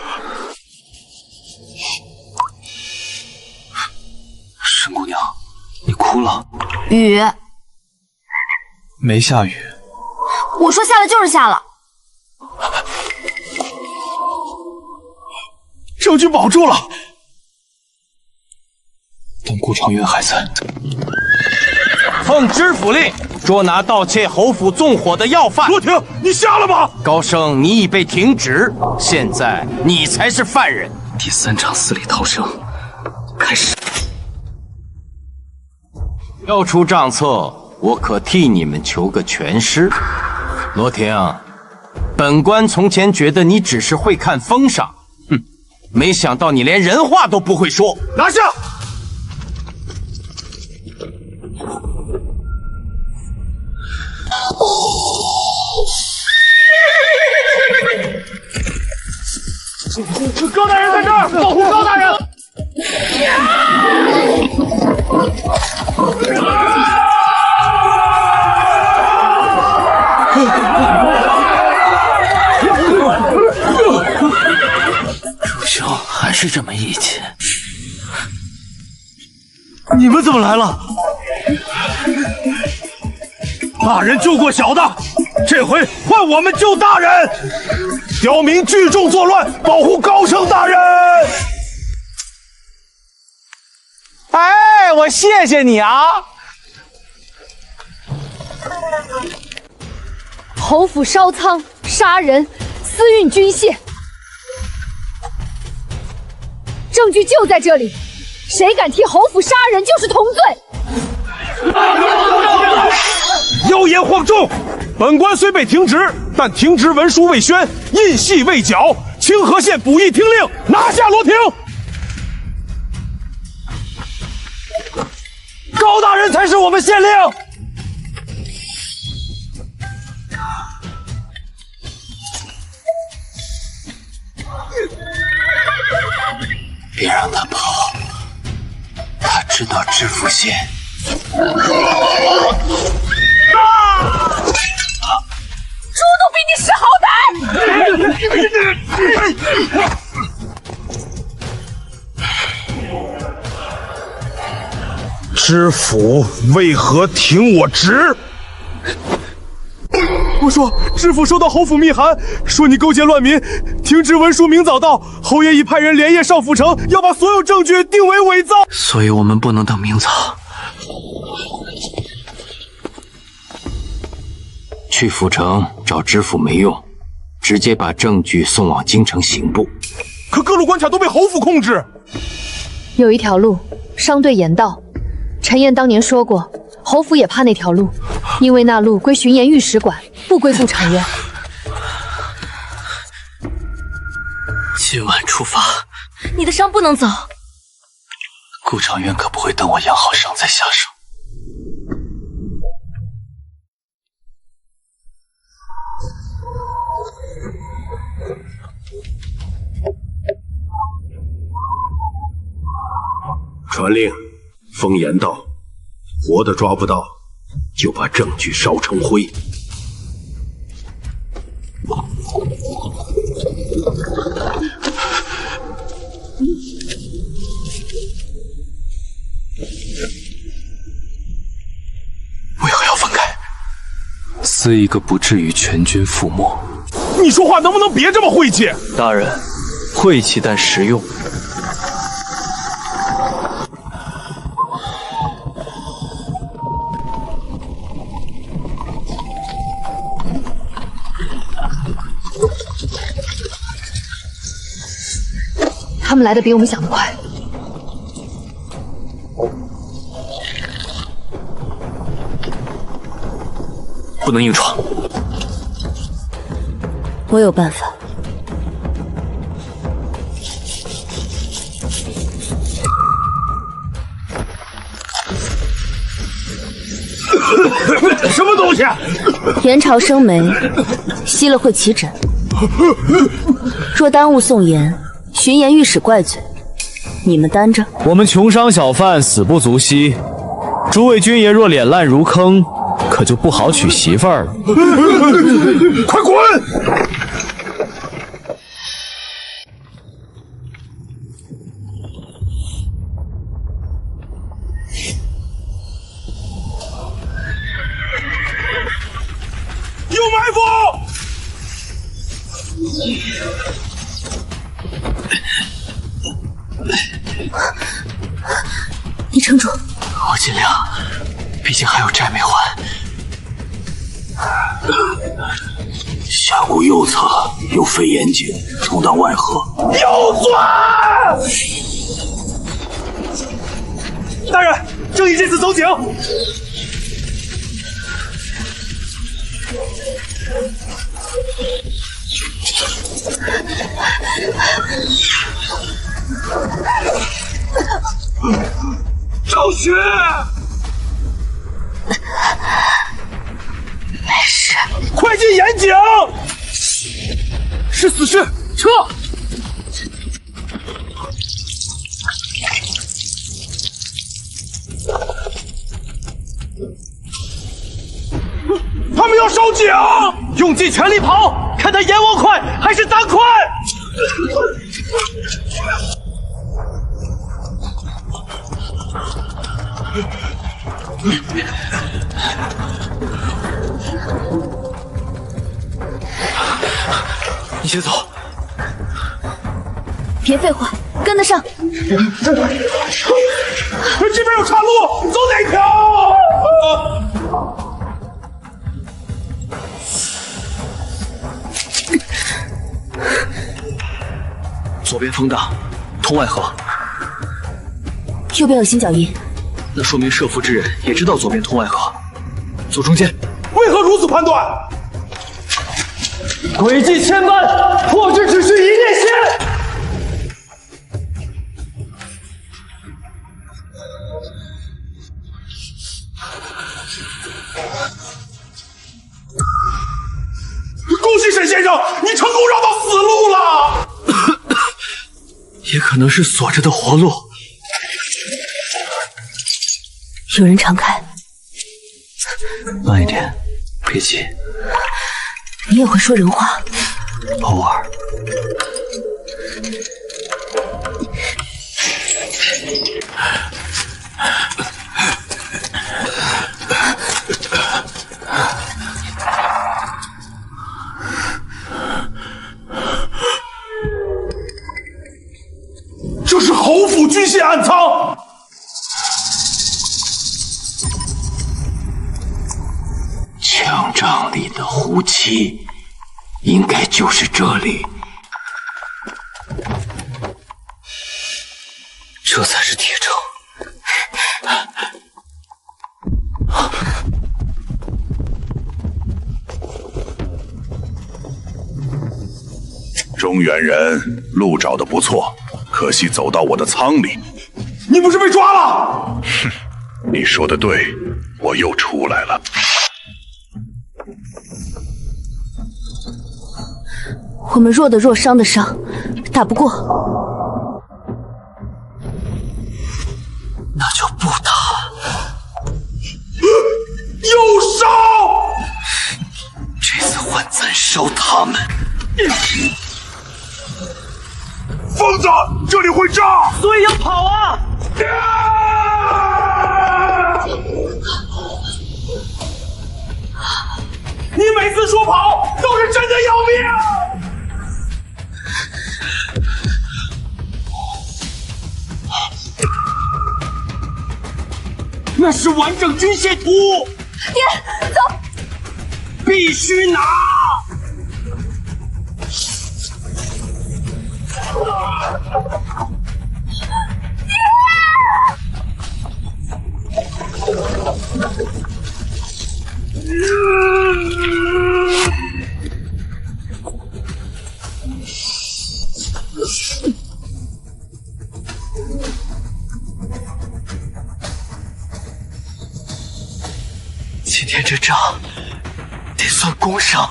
沈姑娘，你哭了？雨没下雨。我说下了就是下了。证据保住了。但顾长渊还在。奉知府令，捉拿盗窃侯府纵火的要犯。罗婷，你瞎了吗？高升，你已被停职，现在你才是犯人。第3场死里逃生开始。要出账册，我可替你们求个全尸。罗婷，本官从前觉得你只是会看风赏，没想到你连人话都不会说。拿下！高大人在这儿，保护高大人！主兄还是这么义气。你们怎么来了？大人救过小的，这回换我们救大人。刁民聚众作乱，保护高升大人。哎，我谢谢你啊！侯府烧仓、杀人、私运军械，证据就在这里，谁敢替侯府杀人就是同罪。妖言惑众！本官虽被停职，但停职文书未宣，印系未缴，清河县补役听令，拿下罗廷。高大人才是我们县令。别让他跑，他知道知府县。猪都比你识好歹！知府为何停我职？我说，知府收到侯府密函，说你勾结乱民，停职文书明早到，侯爷已派人连夜上府城，要把所有证据定为伪造。所以我们不能等明早。去府城找知府没用，直接把证据送往京城刑部。可各路关卡都被侯府控制。有一条路，商队沿道。陈燕当年说过，侯府也怕那条路，因为那路归巡盐御史管，不归顾长渊。今晚出发。你的伤不能走。顾长渊可不会等我养好伤再下手。传令，封言道：活的抓不到，就把证据烧成灰。为何要分开？撕一个不至于全军覆没。你说话能不能别这么晦气？大人，晦气但实用。他们来的比我们想的快。不能硬闯。我有办法。什么东西？盐潮生霉，吸了会起疹。若耽误送盐，巡盐御史怪罪，你们担着。我们穷商小贩死不足惜，诸位军爷若脸烂如坑，可就不好娶媳妇儿了。快滚！有埋伏！尽量，毕竟还有债没还。峡谷右侧有飞岩井，通到外河。右转！大人，正义这次走井。赵雪，没事，快进岩井！是死士，撤！他们要烧井，用尽全力跑，看他阎王快还是咱快！你先走，别废话，跟得上。这边有岔路，走哪条？左边风大，通外河。右边有新脚印，那说明设伏之人也知道左边通外河。走中间。为何如此判断？诡计千般，破之只需一念心。恭喜沈先生，你成功绕到死路了。也可能是锁着的活路。有人常开。慢一点，别急。你也会说人话？偶尔。这是侯府军械暗仓。枪仗里的胡七，应该就是这里。这才是铁证。中原人路找得不错，可惜走到我的仓里。你不是被抓了？哼，你说的对，我又出来了。我们弱的弱，伤的伤，打不过，那就不打。又烧！这次换咱烧他们。疯子，这里会炸，所以要跑啊！你每次说跑，都是真的要命！那是完整军械图。爹，走！必须拿！今天这仗得算攻上。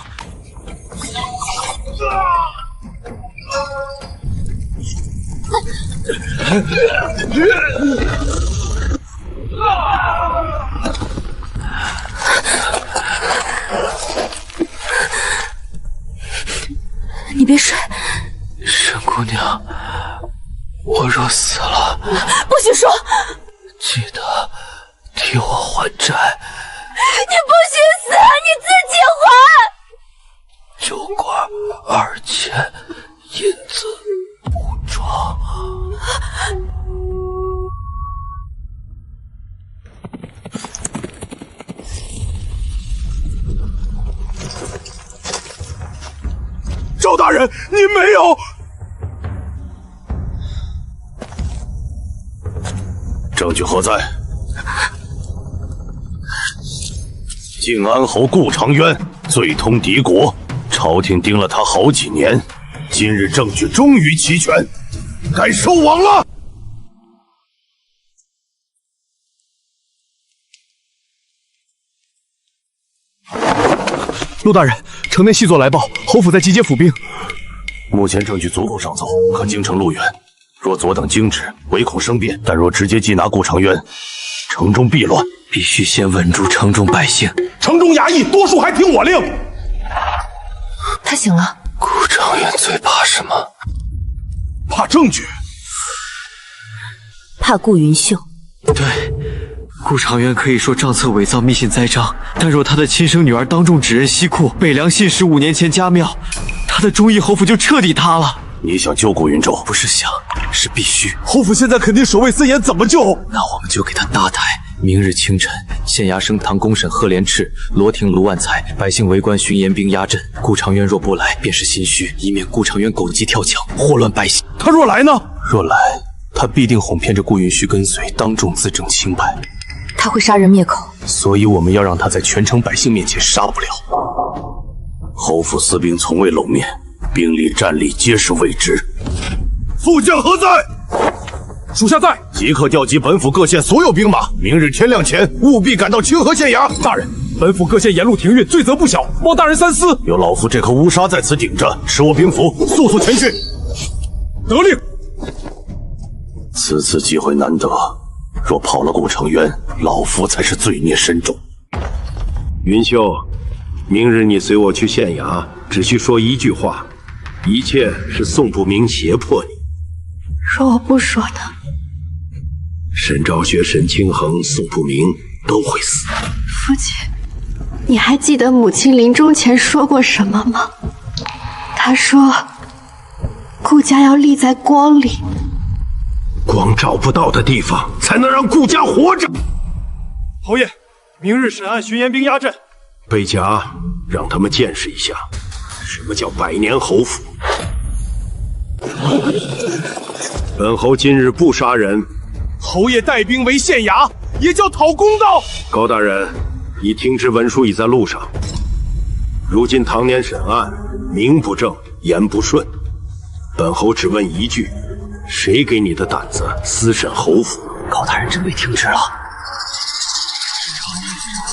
你别睡。沈姑娘，我若死了，不许说！记得替我还债。你不许死，你自己还！酒馆2000，银子武装。赵大人，你没有。证据何在？靖安侯顾长渊罪通敌国，朝廷盯了他好几年，今日证据终于齐全，该收网了。陆大人，城内细作来报，侯府在集结府兵。目前证据足够上奏，可京城路远，若左等经旨，唯恐生变；但若直接缉拿顾长渊，城中必乱。必须先稳住城中百姓。城中衙役多数还听我令。他醒了。顾长渊最怕什么？怕证据。怕顾云秀。对。顾长渊可以说账册伪造密信栽赃，但若他的亲生女儿当众指认西库，北凉信使5年前家庙，他的忠义侯府就彻底塌了。你想救顾云舟？不是想，是必须。侯府现在肯定守卫森严，怎么救？那我们就给他搭台。明日清晨，县衙升堂公审贺连赤、罗廷、卢万才，百姓围观巡盐兵压阵。顾长渊若不来，便是心虚，以免顾长渊狗急跳墙，祸乱百姓。他若来呢？若来，他必定哄骗着顾云虚跟随，当众自证清白。他会杀人灭口，所以我们要让他在全城百姓面前杀不了。侯府私兵从未露面，兵力战力皆是未知。副将何在？属下在。即刻调集本府各县所有兵马，明日天亮前务必赶到清河县衙。大人，本府各县沿路停运，罪责不小，望大人三思。有老夫这颗乌纱在此顶着，持我兵符，速速前去。得令。此次机会难得。若跑了顾长渊，老夫才是罪孽深重。云秀，明日你随我去县衙，只需说一句话，一切是宋不明胁迫你。若我不说呢？沈昭雪、沈清衡、宋不明都会死。父亲，你还记得母亲临终前说过什么吗？她说，顾家要立在光里。光照不到的地方，才能让顾家活着。侯爷，明日审案巡盐兵压阵。贝甲，让他们见识一下，什么叫百年侯府。本侯今日不杀人。侯爷带兵围县衙，也叫讨公道。高大人，已听知文书已在路上。如今堂年审案，名不正，言不顺。本侯只问一句。谁给你的胆子私审侯府？高大人真被听知了。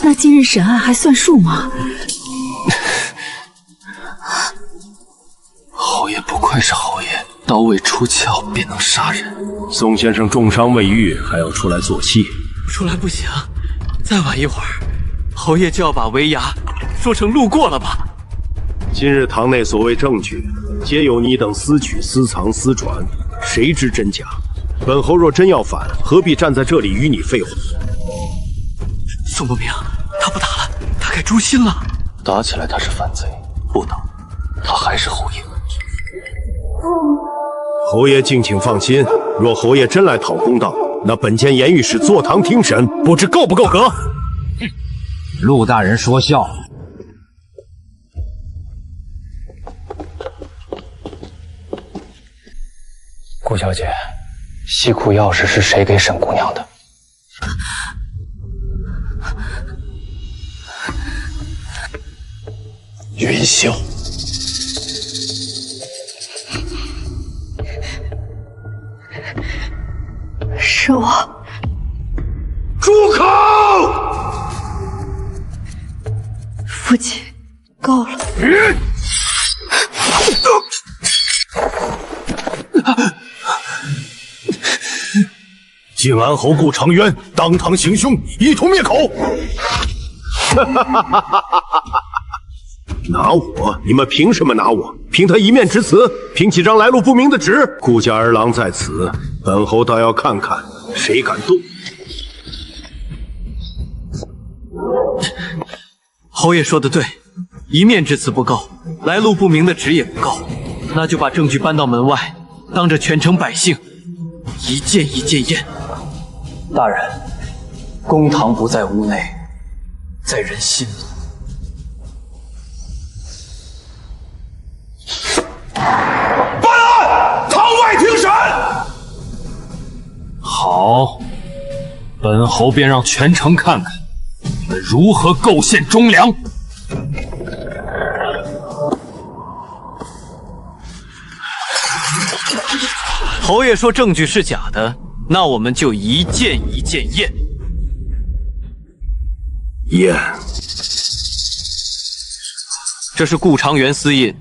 那今日审案还算数吗？侯爷不愧是侯爷，刀未出鞘便能杀人。宋先生重伤未愈，还要出来做戏？出来不行，再晚一会儿，侯爷就要把围衙说成路过了吧？今日堂内所谓证据，皆由你等私取、私藏、私传。谁知真假？本侯若真要反，何必站在这里与你废话？宋不明，他不打了，他改诛心了。打起来他是反贼，不打，他还是侯爷。侯爷敬请放心，若侯爷真来讨公道，那本监盐狱使坐堂听审，不知够不够格？陆大人说笑。顾小姐，西库钥匙是谁给沈姑娘的？云秀，是我。住口！父亲，够了。靖安侯顾长渊当堂行凶，一图灭口。拿我？你们凭什么拿我？凭他一面之词，凭几张来路不明的纸？顾家儿郎在此，本侯倒要看看谁敢动。侯爷说的对，一面之词不够，来路不明的纸也不够，那就把证据搬到门外，当着全城百姓，一件一件验。大人，公堂不在屋内，在人心里。本侯便让全城看看你们如何构陷忠良。侯爷说证据是假的，那我们就一件一件验。验。这是顾长元私印，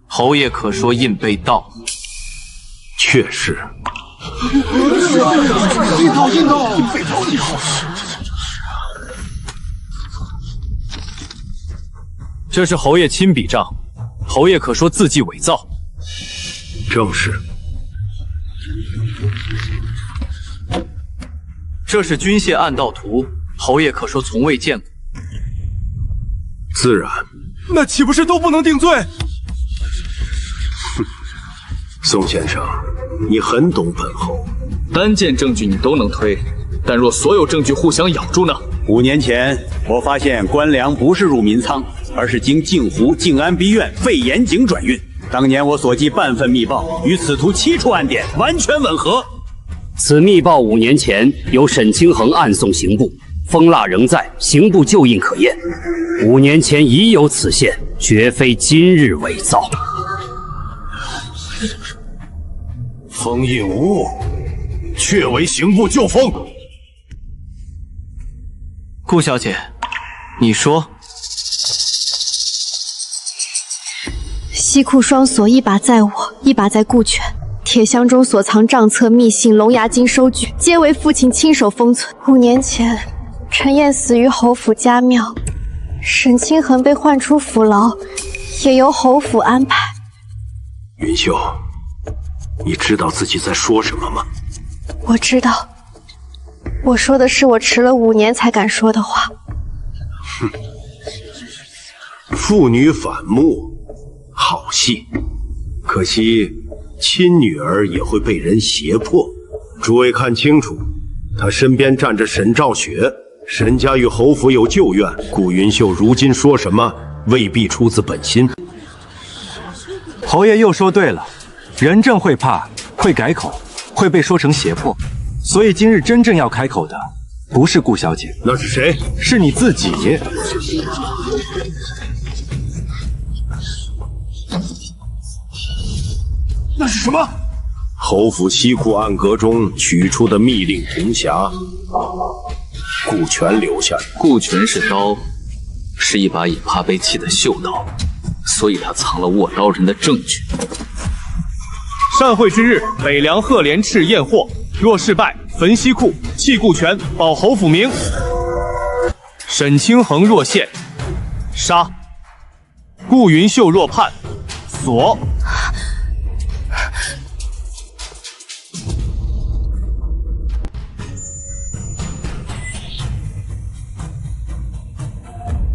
侯爷可说印被盗？确实。印头！这是侯爷亲笔账，侯爷可说字迹伪造？正是。这是军械暗道图，侯爷可说从未见过？自然。那岂不是都不能定罪？宋先生，你很懂本侯。单件证据你都能推，但若所有证据互相咬住呢？5年前，我发现官粮不是入民仓，而是经镜湖静安逼院废盐井转运。当年我所记半份密报，与此图7处案点完全吻合。此密报5年前由沈清衡暗送刑部，封蜡仍在，刑部旧印可验。5年前已有此线，绝非今日伪造。封印无误，确为刑部旧封。顾小姐，你说。西库双锁，一把在我，一把在顾全。铁箱中所藏账册、密信、龙牙经收据，皆为父亲亲手封存。5年前，陈燕死于侯府家庙，沈清衡被唤出府牢，也由侯府安排。云秀，你知道自己在说什么吗？我知道，我说的是我迟了5年才敢说的话。哼，父女反目，好戏。可惜亲女儿也会被人胁迫。诸位看清楚，他身边站着沈兆雪，沈家与侯府有旧怨，顾云秀如今说什么，未必出自本心。侯爷又说对了，人正会怕，会改口，会被说成胁迫，所以今日真正要开口的，不是顾小姐，那是谁？是你自己。那是什么？侯府西库暗阁中取出的密令红匣，顾全留下的。顾全是刀，是一把也怕被弃的锈刀，所以他藏了握刀人的证据。善会之日，北凉贺连赤验货，若失败，焚西库，弃顾全，保侯府名。沈清衡若陷，杀；顾云秀若叛，锁。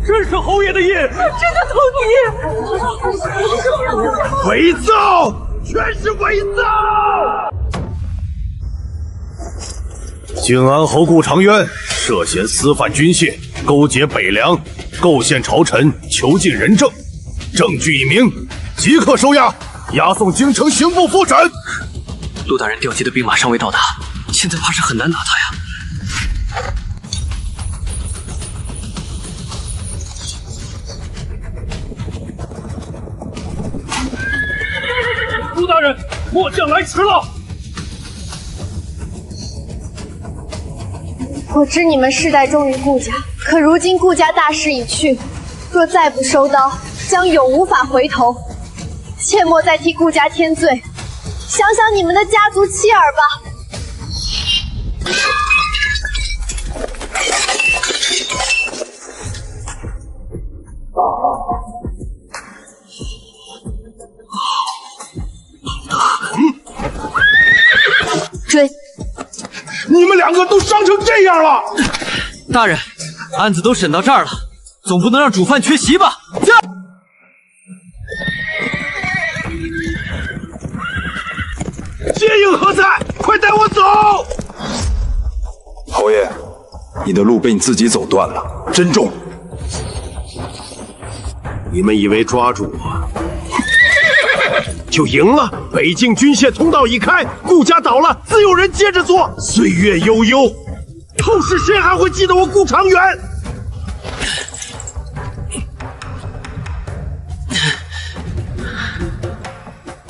这是侯爷的印，真的同意。伪造，全是伪造！靖安侯顾长渊涉嫌私贩军械，勾结北凉，构陷朝臣，囚禁人证，证据已明，即刻收押，押送京城刑部复审。陆大人调集的兵马尚未到达，现在怕是很难拿他呀。陆大人，末将来迟了。我知你们世代忠于顾家，可如今顾家大势已去，若再不收刀，将永无法回头。切莫再替顾家添罪，想想你们的家族妻儿吧。追！你们2个都伤成这样了！大人，案子都审到这儿了，总不能让主犯缺席吧？接应何在？快带我走！侯爷，你的路被你自己走断了，珍重。你们以为抓住我就赢了？北境军械通道已开，顾家倒了，自有人接着做。岁月悠悠，后世谁还会记得我顾长远？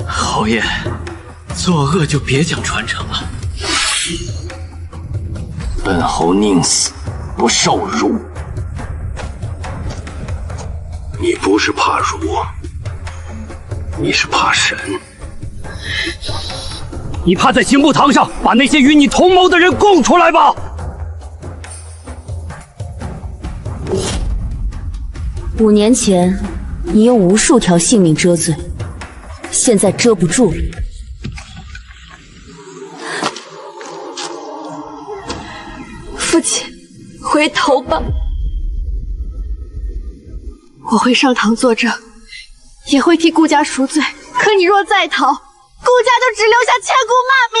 侯爷，作恶就别讲传承了。本侯宁死不受辱。你不是怕辱，你是怕神。你怕在刑部堂上把那些与你同谋的人供出来吧？5年前，你用无数条性命遮罪，现在遮不住了。父亲，回头吧。我会上堂作证，也会替顾家赎罪。可你若再逃，顾家就只留下千古骂名。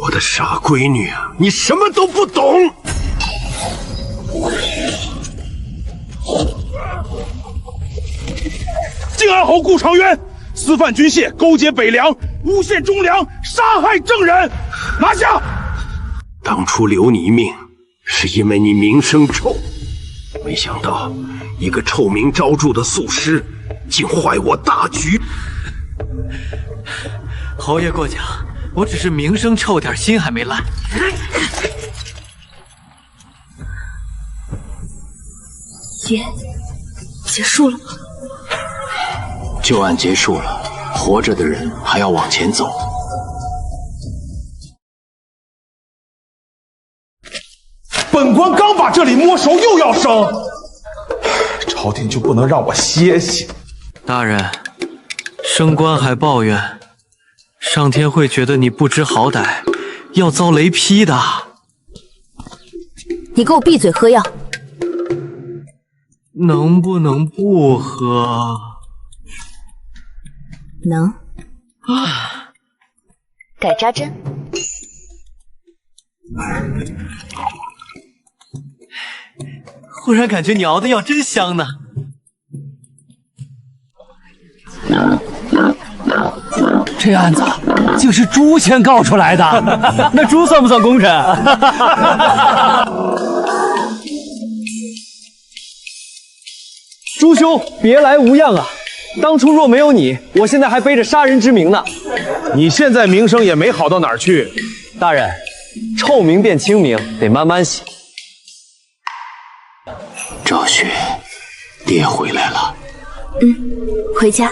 我的傻闺女啊，你什么都不懂。靖安侯顾长渊私贩军械，勾结北凉，诬陷忠良，杀害证人，拿下！当初留你一命，是因为你名声臭，没想到一个臭名昭著的素师，竟坏我大局。侯爷过奖，我只是名声臭点，心还没烂。结束了吗？旧案结束了，活着的人还要往前走。本官刚把这里摸熟，又要升，朝廷就不能让我歇歇？大人，升官还抱怨，上天会觉得你不知好歹，要遭雷劈的。你给我闭嘴，喝药。能不能不喝？能。改扎针。忽然感觉你熬的药真香呢。这案子竟是猪先告出来的，那猪算不算功臣？朱兄，别来无恙啊！当初若没有你，我现在还背着杀人之名呢。你现在名声也没好到哪儿去。大人，臭名变清名，得慢慢洗。赵雪，爹回来了。回家。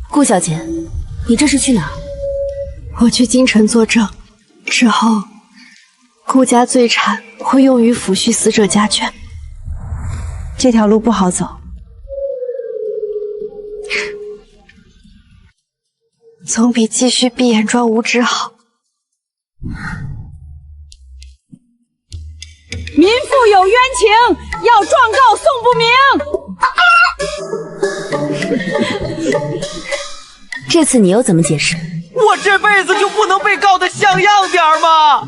顾小姐，你这是去哪儿？我去京城作证，之后顾家罪产会用于抚恤死者家眷。这条路不好走，总比继续闭眼装无知好。民妇有冤情，要状告宋不明。这次你又怎么解释？我这辈子就不能被告得像样点吗？